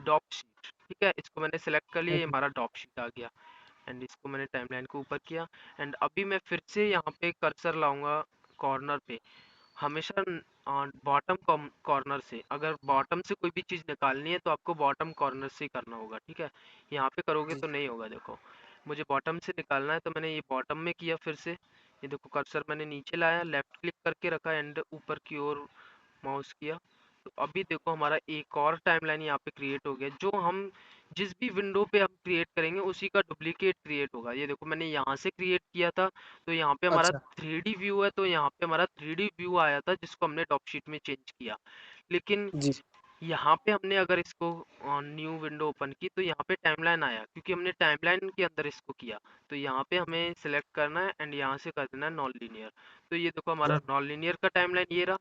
ठीक है, इसको मैंने सेलेक्ट कर लिया, ये हमारा डॉक शीट आ गया एंड इसको मैंने टाइमलाइन को ऊपर किया एंड अभी मैं फिर से यहाँ पे कर्सर लाऊंगा कॉर्नर पे, हमेशा बॉटम कॉर्नर से। अगर बॉटम से कोई भी चीज़ निकालनी है तो आपको बॉटम कॉर्नर से ही करना होगा। ठीक है, यहाँ पे करोगे जी तो नहीं होगा। देखो मुझे बॉटम से निकालना है तो मैंने ये बॉटम में किया, फिर से ये देखो कर्सर मैंने नीचे लाया, लेफ्ट क्लिक करके रखा एंड ऊपर की ओर माउस किया, तो अभी देखो हमारा एक और टाइमलाइन यहाँ पे क्रिएट हो गया। जो हम जिस भी विंडो पे हम क्रिएट करेंगे उसी का डुप्लीकेट क्रिएट होगा। ये देखो मैंने यहाँ से क्रिएट किया था तो यहाँ पे हमारा अच्छा। 3D व्यू है, तो यहाँ पे हमारा 3D व्यू आया था जिसको हमने डॉकशीट में चेंज किया। लेकिन जी यहाँ पे हमने अगर इसको न्यू विंडो ओपन की तो यहाँ पे टाइमलाइन आया, क्योंकि हमने टाइमलाइन के अंदर इसको किया। तो यहाँ पे हमें सिलेक्ट करना है एंड यहाँ से कर देना है नॉन लीनियर। तो ये देखो हमारा नॉन लीनियर का टाइमलाइन ये रहा।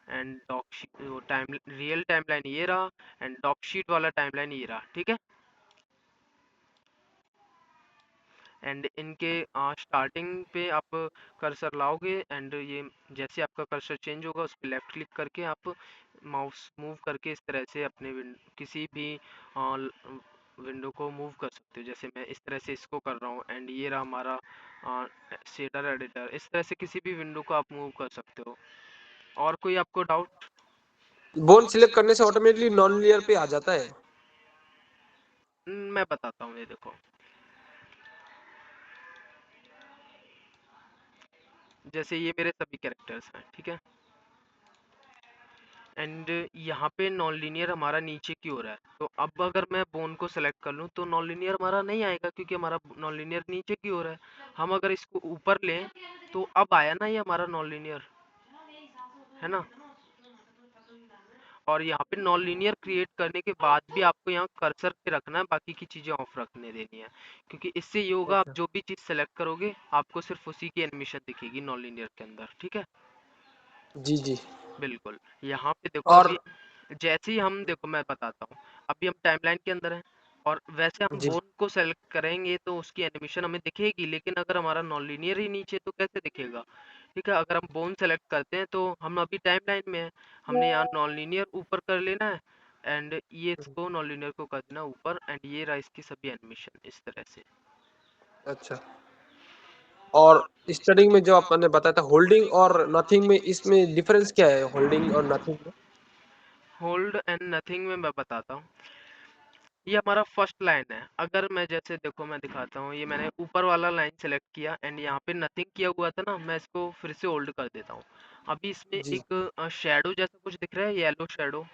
एंड डॉक शीट वो टाइम रियल टाइमलाइन ये रहा, एंड डॉक शीट वाला टाइमलाइन ये रहा, ठीक है। एंड इनके स्टार्टिंग पे आप कर्सर लाओगे, एंड ये जैसे आपका कर्सर चेंज होगा उस पर लेफ्ट क्लिक करके आप माउस मूव करके इस तरह से अपने किसी भी विंडो को मूव कर सकते हो। जैसे मैं इस तरह से इसको कर रहा हूँ, एंड ये रहा हमारा शेडर एडिटर। इस तरह से किसी भी विंडो को आप मूव कर सकते हो। और कोई आपको डाउट? बोन सिलेक्ट करने से ऑटोमेटिकली नॉन लीनियर पे आ जाता है? मैं बताता हूँ, ये देखो। जैसे ये मेरे सभी कैरेक्टर्स हैं, ठीक है, एंड यहाँ पे नॉन लीनियर हमारा नीचे की ओर है। तो अब अगर मैं बोन को सेलेक्ट कर लूँ तो नॉन लीनियर हमारा नहीं आएगा, क्योंकि हमारा नॉन लीनियर नीचे की ओर है। हम अगर इसको ऊपर लें तो अब आया ना ये हमारा नॉन लीनियर, है ना। और यहाँ पे नॉन लीनियर क्रिएट करने के बाद भी आपको यहाँ कर्सर पे रखना है, बाकी की चीजें ऑफ रखने देनी है, क्योंकि इससे ये होगा आप अच्छा। जो भी चीज सेलेक्ट करोगे आपको सिर्फ उसी की एनिमेशन दिखेगी नॉन लीनियर के अंदर, ठीक है। जी जी। बिल्कुल। यहाँ पे देखो और अभी जैसे ही हम देखो, मैं बताता हूँ, अभी हम टाइमलाइन के अंदर हैं, और वैसे हम जी बोन को सेलेक्ट करेंगे तो उसकी एनिमेशन हमें दिखेगी, लेकिन अगर हमारा नॉन लीनियर ही नीचे तो कैसे दिखेगा? ठीक है, अगर हम बोन सेलेक्ट करते हैं तो हम अभी टाइमलाइन में हैं, हमने यहाँ नॉन लीनियर ऊपर कर लेना है, एंड ये इसको नॉन लीनियर को कर देना ऊपर, एंड ये रहा इसकी सभी एनिमेशन इस तरह से। अच्छा। और स्टार्टिंग में जो आपने बताया था होल्डिंग और नथिंग में, इसमें डिफरेंस क्या है होल्डिंग और नथिंग में? होल्ड एंड नथिंग में मैं बताता हूँ। ये हमारा फर्स्ट लाइन है। अगर मैं जैसे देखो मैं दिखाता हूँ, ये मैंने ऊपर वाला लाइन सेलेक्ट किया एंड यहाँ पे नथिंग किया हुआ था ना, मैं इसको फिर से होल्ड कर देता हूँ। अभी इसमें जी। एक शेडो जैसा कुछ दिख रहा है, येलो शेडो,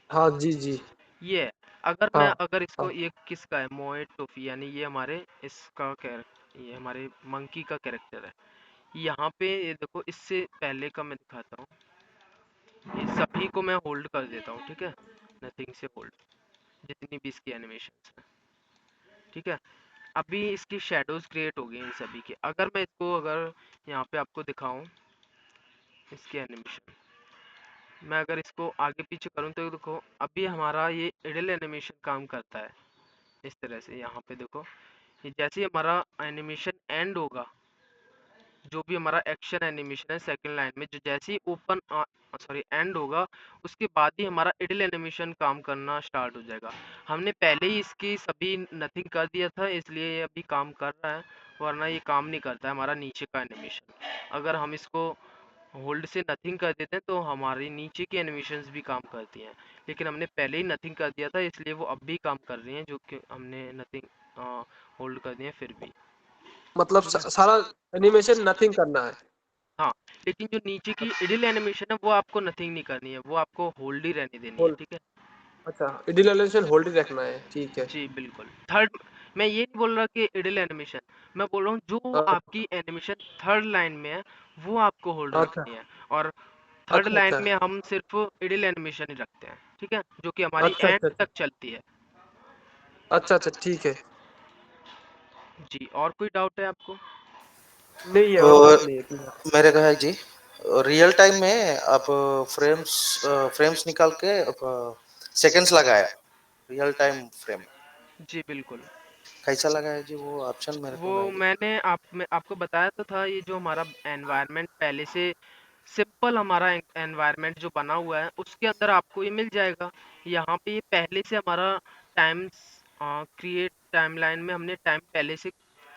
हाँ जी जी। ये है। अगर मैं हाँ अगर इसको, हाँ। ये किसका है, मोएट टोफी, यानी ये हमारे इसका ये हमारे मंकी का कैरेक्टर है। यहाँ पे ये देखो, इससे पहले का मैं दिखाता हूँ, ये सभी को मैं होल्ड कर देता हूँ, ठीक है, नथिंग से होल्ड, जितनी भी इसकी एनिमेशन है, ठीक है। अभी इसकी शेडोज क्रिएट हो गई इन सभी के। अगर मैं इसको अगर यहाँ पे आपको दिखाऊं इसकी एनिमेशन, मैं अगर इसको आगे पीछे करूँ तो देखो अभी हमारा ये इडल एनिमेशन काम करता है इस तरह से। यहाँ पे देखो, ये जैसे ही हमारा एनिमेशन एंड होगा, जो भी हमारा एक्शन एनिमेशन है सेकंड लाइन में, जो जैसे ही ओपन सॉरी एंड होगा, उसके बाद ही हमारा इडल एनिमेशन काम करना स्टार्ट हो जाएगा। हमने पहले ही इसकी सभी नथिंग कर दिया था, इसलिए ये अभी काम कर रहा है, वरना ये काम नहीं करता है हमारा नीचे का एनिमेशन। अगर हम इसको होल्ड से नथिंग कर देते हैं तो हमारी नीचे की एनिमेशंस भी काम करती हैं, लेकिन हमने पहले ही नथिंग कर दिया था, इसलिए वो अब भी काम कर रही हैं, जो कि हमने नथिंग होल्ड कर दिए फिर भी, मतलब ठीक है। सारा एनिमेशन नथिंग करना है? हाँ, लेकिन जो नीचे की इडिल एनिमेशन है वो आपको नथिंग नहीं करनी है, वो आपको होल्ड ही रहने देनी है, होल्ड। ठीक है। अच्छा, इडिल एनिमेशन होल्ड ही रखना है, ठीक है। जी बिल्कुल। थर्ड, मैं ये नहीं बोल रहा कि इडिल एनिमेशन, मैं बोल रहा हूँ जो अ- आपकी एनिमेशन थर्ड लाइन में है वो आपको होल्ड अच्छा रखनी है, और थर्ड अच्छा लाइन अच्छा में हम सिर्फ इडिल एनिमेशन ही रखते हैं, ठीक है, जो कि हमारी अच्छा एंड अच्छा अच्छा तक चलती है। अच्छा अच्छा, ठीक है। जी, और कोई डाउट है आपको? नहीं है, और और डाउट नहीं है, क्लियर। मेरे को है जी, रियल टाइम में आप फ्रेम्स फ्रेम्स निकाल के सेकंड्स लगाया, रियल टाइम फ्रेम जी बिल्कुल। कैसा लगाया जी? वो ऑप्शन मेरे वो को नहीं दिखा। मैंने आपको बताया तो था, ये जो हमारा एनवायरनमेंट पहले से सिंपल हमारा एनवायरनमेंट जो बना हुआ है उसके अंदर आपको ये मिल जाएगा। यहाँ पे ये पहले से हमारा टाइम्स क्रिएट टाइमलाइन में हमने टाइम पहले से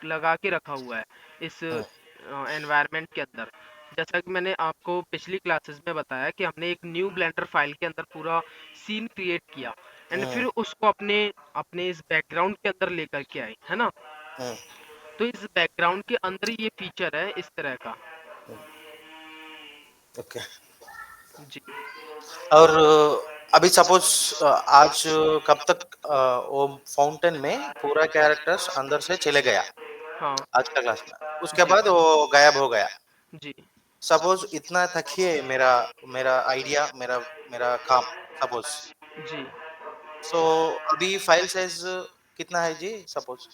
लगा के रखा हुआ है इस हम्म, एनवायरनमेंट के अंदर। जैसा कि मैंने आपको पिछली क्लासेस में बताया कि हमने एक न्यू ब्लेंडर फाइल के अंदर पूरा सीन क्रिएट किया, एंड हम्म, फिर उसको अपने अपने इस बैकग्राउंड के अंदर लेकर के आए, है ना। हम्म, तो इस बैकग्राउंड के अंदर ही ये फीचर है इस तरह का। ओके। जी और अभी सपोज आज कब तक वो फाउंटेन में पूरा कैरेक्टर्स अंदर से चले गया हाँ। आज का क्लास में, उसके जी बाद वो गायब हो गया। जी सपोज इतना तक ही है मेरा मेरा आइडिया, मेरा मेरा काम, सपोज। जी। सो अभी फाइल साइज कितना है जी, सपोज?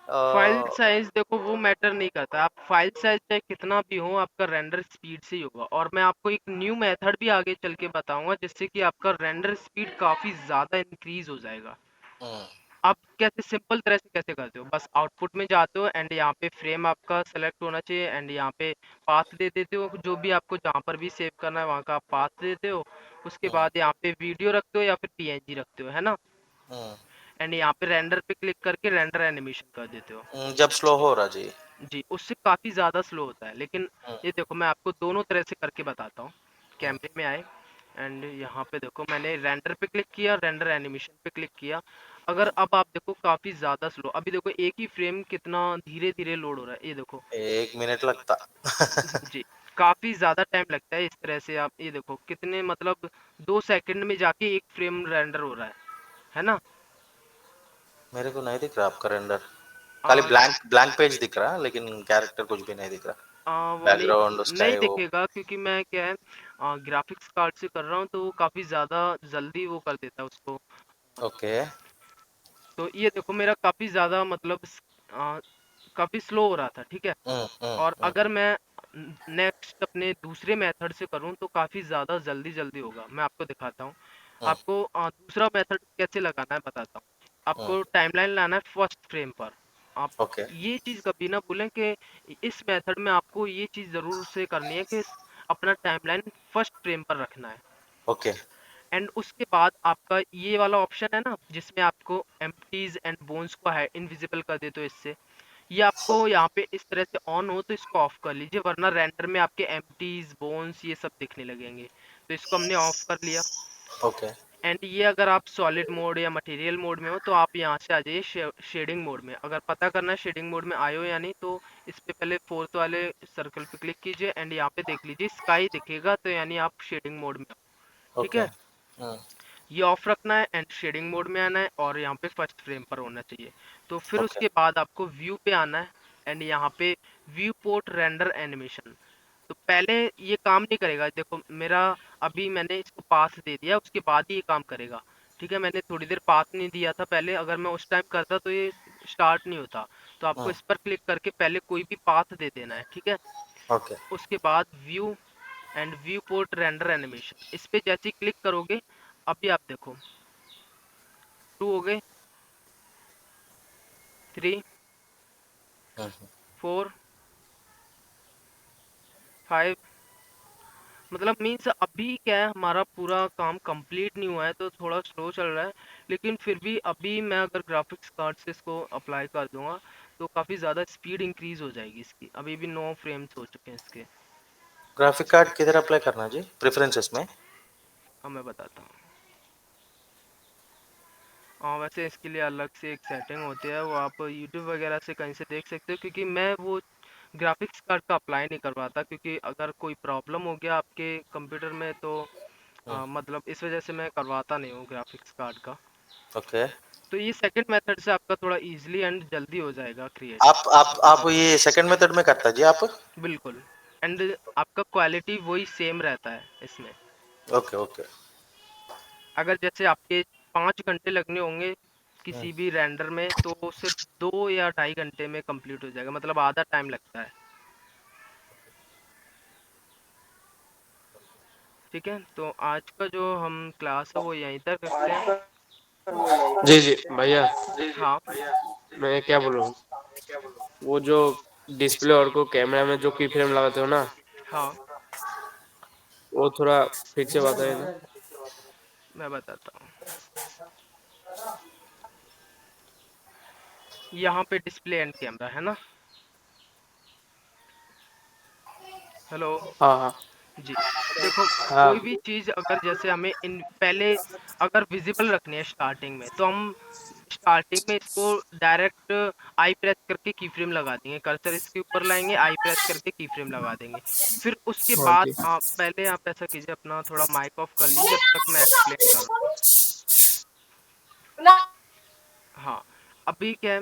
फाइल अ, साइज देखो वो मैटर नहीं करता, आप फाइल साइज चाहे कितना भी हो आपका रेंडर स्पीड से ही होगा। और मैं आपको एक न्यू मेथड भी आगे चल के बताऊंगा जिससे कि आपका रेंडर स्पीड काफी ज्यादा इंक्रीज हो जाएगा। हम्म, आप कैसे सिंपल तरह से कैसे करते हो, बस आउटपुट में जाते हो एंड यहाँ पे फ्रेम आपका सेलेक्ट होना चाहिए एंड यहाँ पे पाथ दे देते हो, जो भी आपको जहाँ पर भी सेव करना है वहाँ का आप पाथ देते हो। उसके हम्म, बाद यहाँ पे वीडियो रखते हो या फिर पीएनजी रखते हो, है ना। हम्म, एंड यहाँ पे रेंडर पे क्लिक करके रेंडर एनिमेशन कर देते हो। जब स्लो हो रहा जी। जी, उससे काफ़ी ज़्यादा स्लो होता है, लेकिन हम्म, ये देखो मैं आपको दोनों तरह से करके बताता हूँ। हम्म, कैमरे में आए एंड यहाँ पे देखो मैंने रेंडर पे क्लिक किया, रेंडर एनिमेशन पे क्लिक किया। अगर अब आप देखो काफ़ी ज़्यादा स्लो, अभी देखो एक ही फ्रेम कितना धीरे धीरे लोड हो रहा है, ये देखो। 1 मिनट लगता। जी, काफ़ी ज़्यादा टाइम लगता है इस तरह से। आप ये देखो कितने मतलब 2 सेकंड में जाके एक फ्रेम रेंडर हो रहा है ना। मेरे को नहीं दिख रहा आपका रेंडर, खाली आ, ब्लैंक ब्लैंक पेज दिख रहा, लेकिन कैरेक्टर कुछ भी नहीं दिख रहा। वो नहीं बैकग्राउंड नहीं स्काई वो। दिखेगा क्योंकि मैं क्या है ग्राफिक्स कार्ड से कर रहा हूँ तो वो काफ़ी ज़्यादा जल्दी वो कर देता है उसको। ओके। तो ये देखो मेरा काफ़ी ज़्यादा मतलब काफ़ी स्लो हो रहा था, ठीक है। और अगर मैं नेक्स्ट अपने दूसरे मेथड से करूँ तो काफ़ी ज़्यादा जल्दी जल्दी होगा। मैं आपको दिखाता हूँ। हम्म, आपको दूसरा मेथड कैसे लगाना है बताता हूँ। हम्म, आपको टाइमलाइन लाना है फर्स्ट फ्रेम पर। आप ओके, ये चीज़ कभी ना भूलें कि इस मेथड में आपको ये चीज़ ज़रूर से करनी है कि अपना टाइमलाइन फर्स्ट फ्रेम पर रखना है। ओके, एंड उसके बाद आपका ये वाला ऑप्शन है ना जिसमें आपको एम्प्टीज एंड बोन्स को इनविजिबल कर देते हो इससे, ये आपको यहाँ पे इस तरह से ऑन हो तो इसको ऑफ कर लीजिए, वरना रेंडर में आपके एम्प्टीज बोन्स ये सब दिखने लगेंगे। तो इसको हमने ऑफ कर लिया। ओके, एंड ये अगर आप सॉलिड मोड या मटेरियल मोड में हो तो आप यहाँ से आ जाइए शेडिंग मोड में। अगर पता करना है शेडिंग मोड में आए हो या नहीं तो इस पे पहले फोर्थ वाले सर्कल पे क्लिक कीजिए एंड यहाँ पे देख लीजिए स्काई दिखेगा, तो यानी आप शेडिंग मोड में हो, ठीक ओके, है। ये ऑफ रखना है एंड शेडिंग मोड में आना है और यहाँ पे फर्स्ट फ्रेम पर होना चाहिए। तो फिर ओके, उसके बाद आपको व्यू पे आना है एंड यहाँ पे व्यू पोर्ट रेंडर एनिमेशन। तो पहले ये काम नहीं करेगा, देखो मेरा अभी मैंने इसको पास दे दिया उसके बाद ही ये काम करेगा, ठीक है। मैंने थोड़ी देर पास नहीं दिया था पहले, अगर मैं उस टाइम करता तो ये स्टार्ट नहीं होता। तो आपको इस पर क्लिक करके पहले कोई भी पाथ दे देना है, ठीक है। ओके, उसके बाद view and view port render animation इस पे जैसे ही क्लिक करोगे अभी आप देखो 2 हो गए, 3, 4, 5, मतलब मीन्स अभी क्या है हमारा पूरा काम कंप्लीट नहीं हुआ है तो थोड़ा स्लो चल रहा है। लेकिन फिर भी अभी मैं अगर ग्राफिक्स कार्ड से इसको अप्लाई कर दूंगा तो काफ़ी ज़्यादा स्पीड इंक्रीज हो जाएगी इसकी। अभी भी 9 फ्रेम्स हो चुके हैं इसके। ग्राफिक कार्ड किधर अप्लाई करना जी, प्रेफरेंसेस में? अब मैं बताता हूँ। हाँ वैसे इसके लिए अलग से एक सेटिंग होती है, वो आप यूट्यूब वगैरह से कहीं से देख सकते हो, क्योंकि मैं वो ग्राफिक्स कार्ड का अप्लाई नहीं करवाता क्योंकि अगर कोई प्रॉब्लम हो गया आपके कंप्यूटर में तो मतलब इस वजह से मैं करवाता नहीं हूँ ग्राफिक्स कार्ड का। ओके। तो ये सेकंड मेथड से आपका थोड़ा इजीली एंड जल्दी हो जाएगा क्रिएट। आप ये सेकंड मेथड में करता जी आप? बिल्कुल। एंड आपका क्वालिटी वही सेम रहता है इसमें। Okay, okay. अगर जैसे आपके 5 घंटे लगने होंगे किसी भी रेंडर में तो सिर्फ 2 या 2.5 घंटे में कंप्लीट हो जाएगा, मतलब आधा टाइम लगता है, ठीक है। तो आज का जो हम क्लास है वो यहीं तक रखते हैं। जी जी भैया, हाँ मैं क्या बोल रहा हूँ, वो जो डिस्प्ले और को कैमरा में जो की फ्रेम लगाते हो ना, हाँ वो थोड़ा फिर से बताइए ना। मैं बताता हूँ। यहाँ पे डिस्प्ले एंड कैमरा है ना। हेलो। हाँ हाँ जी देखो, हाँ। कोई भी चीज़ अगर जैसे हमें इन पहले अगर विजिबल रखनी है स्टार्टिंग में तो हम स्टार्टिंग में इसको डायरेक्ट आई प्रेस करके की फ्रेम लगा देंगे, कर्सर इसके ऊपर लाएंगे आई प्रेस करके की फ्रेम लगा देंगे। फिर उसके हाँ बाद जी। आप पहले आप ऐसा कीजिए, अपना थोड़ा माइक ऑफ कर लीजिए जब तक मैं एक्सप्लेन कर रहा हूँ। हाँ, अभी क्या है,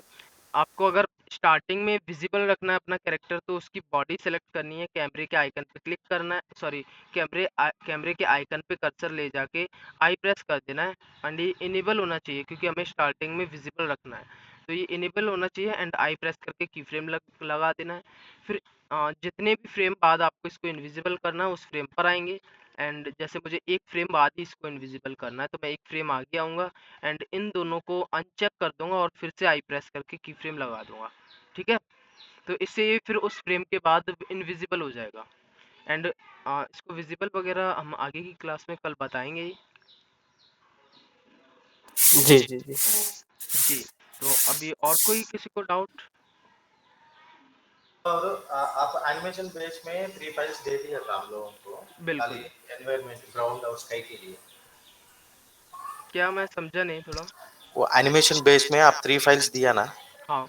आपको अगर स्टार्टिंग में विजिबल रखना है अपना कैरेक्टर तो उसकी बॉडी सेलेक्ट करनी है, कैमरे के आइकन पे क्लिक करना है, सॉरी कैमरे के आइकन पे कर्सर ले जाके आई प्रेस कर देना है एंड ये इनेबल होना चाहिए क्योंकि हमें स्टार्टिंग में विजिबल रखना है। तो ये इनेबल होना चाहिए एंड आई प्रेस करके की फ्रेम लगा देना है। फिर जितने भी फ्रेम बाद आपको इसको इनविजिबल करना है उस फ्रेम पर आएंगे, एंड जैसे मुझे एक फ्रेम बाद ही इसको इनविजिबल करना है तो मैं एक फ्रेम आगे आऊँगा एंड इन दोनों को अनचेक कर दूंगा और फिर से आई प्रेस करके की फ्रेम लगा दूंगा। ठीक है, तो इससे ये फिर उस फ्रेम के बाद इनविजिबल हो जाएगा। एंड इसको विजिबल वगैरह हम आगे की क्लास में कल बताएंगे ही। जी जी जी। जी, तो अभी और कोई किसी को डाउट? और आप एनिमेशन बेस में 3 फाइल्स दे दिया था हम लोगों को, खाली बिल्कुल। एनवायरनमेंट ग्राउंड और स्काई के लिए। क्या मैं समझा नहीं थोड़ा? वो एनिमेशन बेस में आप 3 फाइल्स दिया ना, हाँ,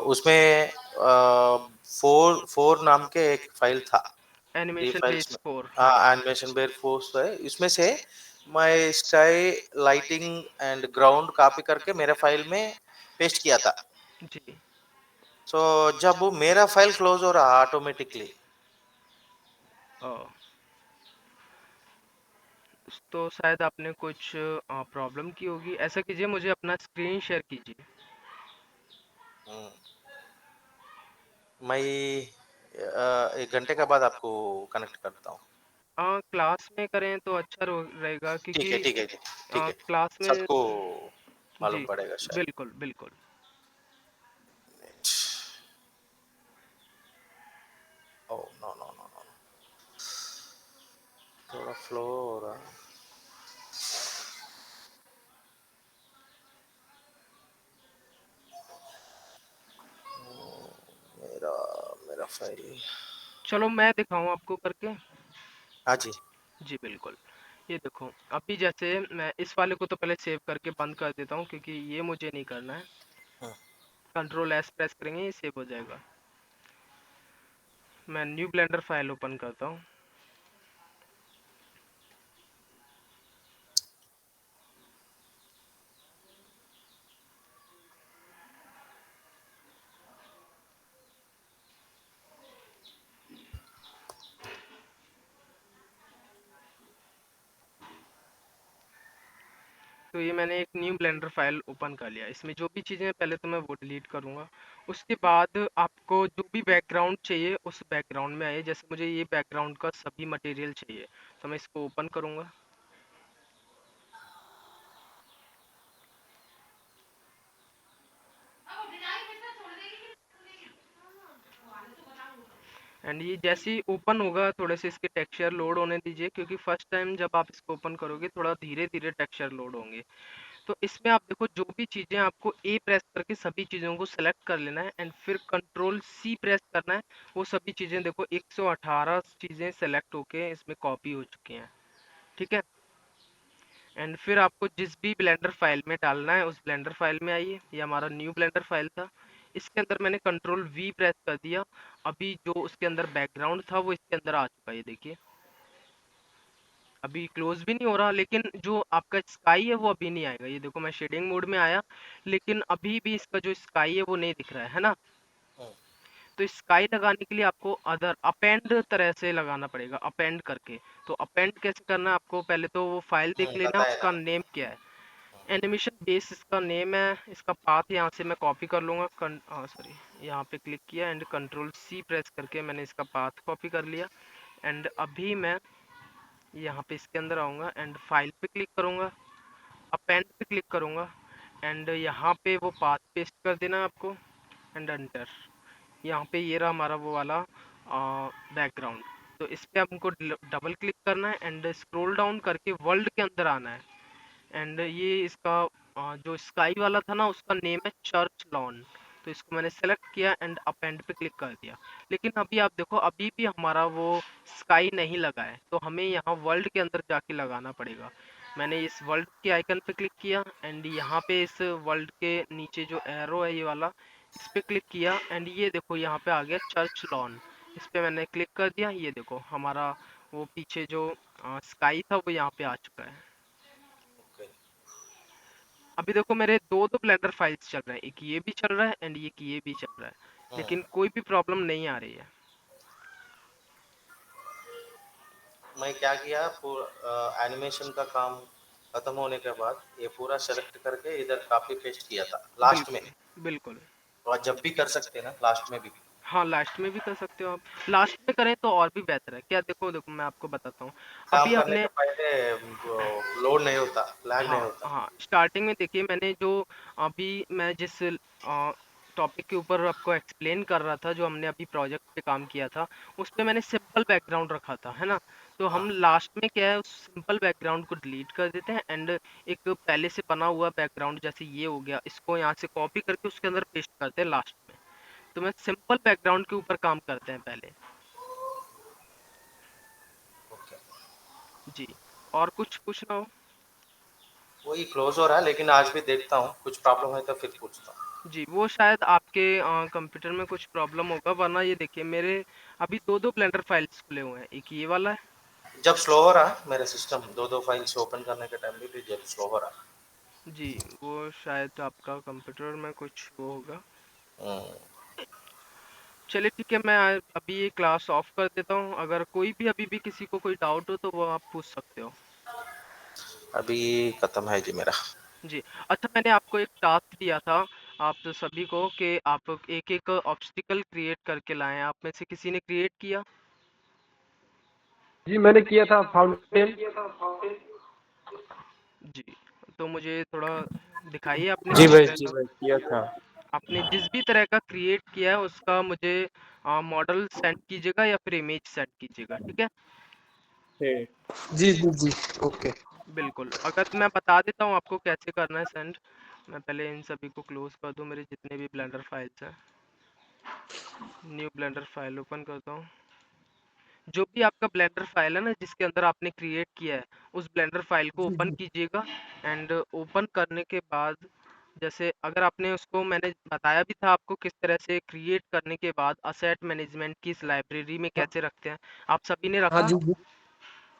उसमें 4 नाम के एक फाइल था 3 एनिमेशन फाइल्स बेस में। 4। हाँ, एनिमेशन बेस फोर्स है, इसमें से मैं sky lighting and ground copy करके मेरे फाइल में पेस्ट किया था। जी। सो जब वो मेरा फाइल क्लोज हो रहा ऑटोमेटिकली। ओ, तो शायद आपने कुछ प्रॉब्लम की होगी। ऐसा कीजिए, मुझे अपना स्क्रीन शेयर कीजिए। मैं 1 घंटे के बाद आपको कनेक्ट करता हूँ। क्लास में करें तो अच्छा रहेगा ठीक है, क्योंकि ठीक है, ठीक है। क्लास में। सबको जी, मालूम पड़ेगा शायद। बिल्कुल बिल्कुल। Oh no no no no, थोड़ा फ्लो हो रहा है। मेरा मेरा फाइल। चलो मैं दिखाऊं आपको करके। हाँ जी। जी बिल्कुल। ये देखो, अभी जैसे मैं इस वाले को तो पहले सेव करके बंद कर देता हूँ क्योंकि ये मुझे नहीं करना है। हाँ। कंट्रोल एस प्रेस करेंगे, ये सेव हो जाएगा। मैं न्यू ब्लेंडर फाइल ओपन करता हूँ। तो ये मैंने एक न्यू ब्लेंडर फाइल ओपन कर लिया। इसमें जो भी चीज़ें हैं पहले तो मैं वो डिलीट करूँगा। उसके बाद आपको जो भी बैकग्राउंड चाहिए उस बैकग्राउंड में आइए। जैसे मुझे ये बैकग्राउंड का सभी मटेरियल चाहिए तो मैं इसको ओपन करूँगा। एंड ये जैसे ही ओपन होगा थोड़े से इसके टेक्सचर लोड होने दीजिए क्योंकि फर्स्ट टाइम जब आप इसको ओपन करोगे थोड़ा धीरे धीरे टेक्सचर लोड होंगे। तो इसमें आप देखो जो भी चीज़ें आपको ए प्रेस करके सभी चीज़ों को सेलेक्ट कर लेना है एंड फिर कंट्रोल सी प्रेस करना है। वो सभी चीज़ें देखो 118 चीज़ें सेलेक्ट होके इसमें कॉपी हो चुकी हैं। ठीक है, एंड फिर आपको जिस भी ब्लेंडर फाइल में डालना है उस ब्लेंडर फाइल में आइए। ये हमारा न्यू ब्लेंडर फाइल था, इसके अंदर मैंने कंट्रोल वी प्रेस कर दिया। अभी जो उसके अंदर बैकग्राउंड था वो इसके अंदर आ चुका है, ये देखिए। अभी क्लोज भी नहीं हो रहा लेकिन जो आपका स्काई है वो अभी नहीं आएगा। ये देखो मैं शेडिंग मोड में आया लेकिन अभी भी इसका जो स्काई है वो नहीं दिख रहा है ना। तो स्काई लगाने के लिए आपको अदर अपेंड तरह से लगाना पड़ेगा, अपेंड करके। तो अपेंड कैसे करना है आपको, पहले तो वो फाइल देख लेना पता है उसका ना। नेम क्या है। एनिमेशन बेस इसका नेम है, इसका पाथ यहाँ से मैं कॉपी कर लूँगा। सॉरी, यहाँ पे क्लिक किया एंड कंट्रोल सी प्रेस करके मैंने इसका पाथ कॉपी कर लिया। एंड अभी मैं यहाँ पे इसके अंदर आऊँगा एंड फाइल पे क्लिक करूँगा, अपेंड पे क्लिक करूँगा एंड यहाँ पे वो पाथ पेस्ट कर देना है आपको एंड एंटर। यहाँ पे ये रहा हमारा वो वाला बैकग्राउंड। तो इस पे हमको डबल क्लिक करना है एंड स्क्रॉल डाउन करके वर्ल्ड के अंदर आना है। एंड ये इसका जो स्काई वाला था ना उसका नेम है चर्च लॉन। तो इसको मैंने सेलेक्ट किया एंड अपेंड पे क्लिक कर दिया। लेकिन अभी आप देखो अभी भी हमारा वो स्काई नहीं लगा है तो हमें यहाँ वर्ल्ड के अंदर जाके लगाना पड़ेगा। मैंने इस वर्ल्ड के आइकन पे क्लिक किया एंड यहाँ पे इस वर्ल्ड के नीचे जो एरो है ये वाला, इस पे क्लिक किया एंड ये देखो यहाँ पे आ गया चर्च लॉन। इस पे मैंने क्लिक कर दिया, ये देखो हमारा वो पीछे जो स्काई था वो यहाँ पे आ चुका है। अभी देखो मेरे दो दो ब्लेंडर फाइल्स चल रहे हैं, एक ये भी चल रहा है एंड एक ये भी चल रहा है, लेकिन कोई भी प्रॉब्लम नहीं आ रही है। मैं क्या किया, पूरा एनिमेशन का काम खत्म होने के बाद ये पूरा सेलेक्ट करके इधर कॉपी पेस्ट किया था लास्ट में। बिल्कुल बिल्कुल। और जब भी कर सकते हैं ना लास्ट में भी। हाँ, लास्ट में भी कर सकते हो आप। लास्ट में करें तो और भी बेहतर है। क्या, देखो मैं आपको बताता हूँ। काम अभी करने आपने के पहले लोड नहीं होता, लैग नहीं हाँ होता। हाँ, स्टार्टिंग में देखिए, मैंने जो अभी मैं जिस टॉपिक के ऊपर आपको एक्सप्लेन कर रहा था, जो हमने अभी प्रोजेक्ट पे काम किया था, उस पे मैंने सिंपल बैकग्राउंड रखा था, है ना। तो हाँ हम लास्ट में क्या है, उस सिंपल बैकग्राउंड को डिलीट कर देते हैं एंड एक पहले से बना हुआ बैकग्राउंड, जैसे ये हो गया, इसको यहाँ से कॉपी करके उसके अंदर पेस्ट करते हैं लास्ट में। तो मैं सिंपल बैकग्राउंड के ऊपर काम करते हैं पहले। ओके। जी, और कुछ पूछना हो? वही क्लोज हो रहा है लेकिन आज भी देखता हूँ, कुछ प्रॉब्लम है तो फिर पूछता हूँ। जी, वो शायद आपके कंप्यूटर में कुछ प्रॉब्लम होगा, वरना ये देखिए मेरे अभी दो दो ब्लेंडर फाइल्स खुले हुए हैं। एक ये वाला है। जब स्लो हो रहा है मेरा सिस्टम, दो दो फाइल्स ओपन करने के टाइम भी जब स्लो हो रहा जी, वो शायद आपका कंप्यूटर में कुछ वो होगा। है। चलिए ठीक है, मैं अभी ये क्लास ऑफ कर देता हूँ। अगर कोई भी अभी भी किसी को कोई डाउट हो तो वो आप पूछ सकते हो। अभी खत्म है जी मेरा। जी। अच्छा, मैंने आपको एक टास्क दिया था आप तो सभी को, कि आप एक एक ऑब्स्टिकल क्रिएट करके लाएं। आप में से किसी ने क्रिएट किया? जी मैंने किया था फाउंटेन। जी, तो मुझे थोड़ा दिखाइए आपने जी किस भाई, तरह जी का, भाई किया था। आपने जिस भी तरह का क्रिएट किया है उसका मुझे मॉडल सेंड कीजिएगा या फिर इमेज सेंड कीजिएगा, ठीक है। ठीक। जी जी जी। ओके। बिल्कुल, अगर मैं बता देता हूँ आपको कैसे करना है सेंड। मैं पहले इन सभी को क्लोज कर दूं, मेरे जितने भी ब्लेंडर फाइल्स हैं। न्यू ब्लेंडर फाइल ओपन करता हूँ। जो भी आपका ब्लेंडर फाइल है ना, जिसके अंदर आपने क्रिएट किया है, उस ब्लेंडर फाइल को ओपन कीजिएगा एंड ओपन करने के बाद, जैसे अगर आपने उसको, मैंने बताया भी था आपको किस तरह से क्रिएट करने के बाद असेट मैनेजमेंट की इस लाइब्रेरी में कैसे रखते हैं। आप सभी ने हाँ रखा? जी जी।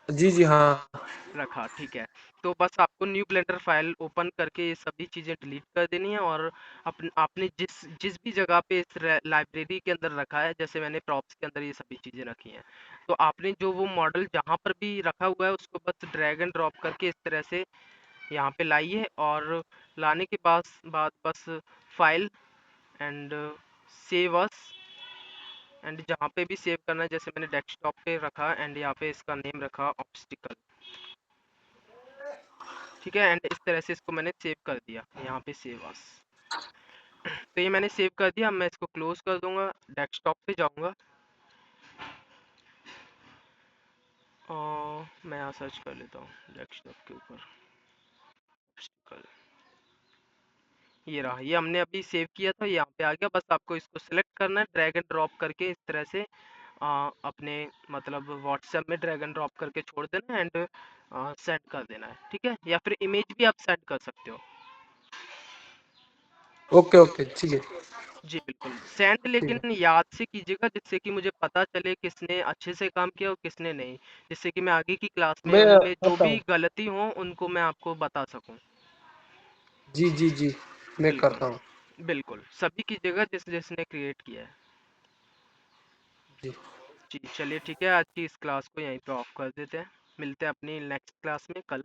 जी जी हाँ। रखा, ठीक है। तो बस आपको न्यू ब्लेंडर फाइल ओपन करके ये सभी चीज़ें डिलीट कर देनी है, और आपने जिस जिस भी जगह पे इस लाइब्रेरी के अंदर रखा है, जैसे मैंने प्रॉप्स के अंदर ये सभी चीज़ें रखी हैं, तो आपने जो वो मॉडल जहाँ पर भी रखा हुआ है उसको बस ड्रैग एंड ड्रॉप करके इस तरह से यहाँ पे लाइए, और लाने के बाद बस file and save us, and जहाँ पे भी सेव करना है, जैसे मैंने डेस्कटॉप पे रखा एंड यहाँ पे इसका नेम रखा ऑब्स्टिकल, ठीक है। एंड इस तरह से इसको मैंने सेव कर दिया यहाँ पे, सेव अस। तो ये मैंने सेव कर दिया। मैं इसको क्लोज कर दूंगा, डेस्कटॉप पे जाऊंगा और मैं यहाँ सर्च कर लेता हूँ डेस्कटॉप के ऊपर ऑब्स्टिकल। ये रहा, ये हमने अभी सेव किया था, यहाँ पे आ गया। बस आपको इसको सिलेक्ट करना है, ड्रैग एंड ड्रॉप करके इस तरह से अपने मतलब व्हाट्सएप में ड्रैग एंड ड्रॉप करके छोड़ देना एंड सेंड कर देना है, ठीक है। या फिर इमेज भी आप सेंड कर सकते हो। ओके ओके ठीक है। जी बिल्कुल, सेंड ठीक लेकिन है। याद से कीजिएगा, जिससे कि मुझे पता चले किसने अच्छे से काम किया और किसने नहीं, जिससे कि मैं आगे की क्लास में मैं उनमें जो करता भी हूँ। गलती हो उनको मैं आपको बता सकूं। जी जी जी। मैं बिल्कुल करता हूँ। बिल्कुल, सभी कीजिएगा जिसने क्रिएट किया है। जी। जी चलिए ठीक है, आज की इस क्लास को यहीं पे ऑफ कर देते हैं। मिलते हैं अपनी नेक्स्ट क्लास में कल।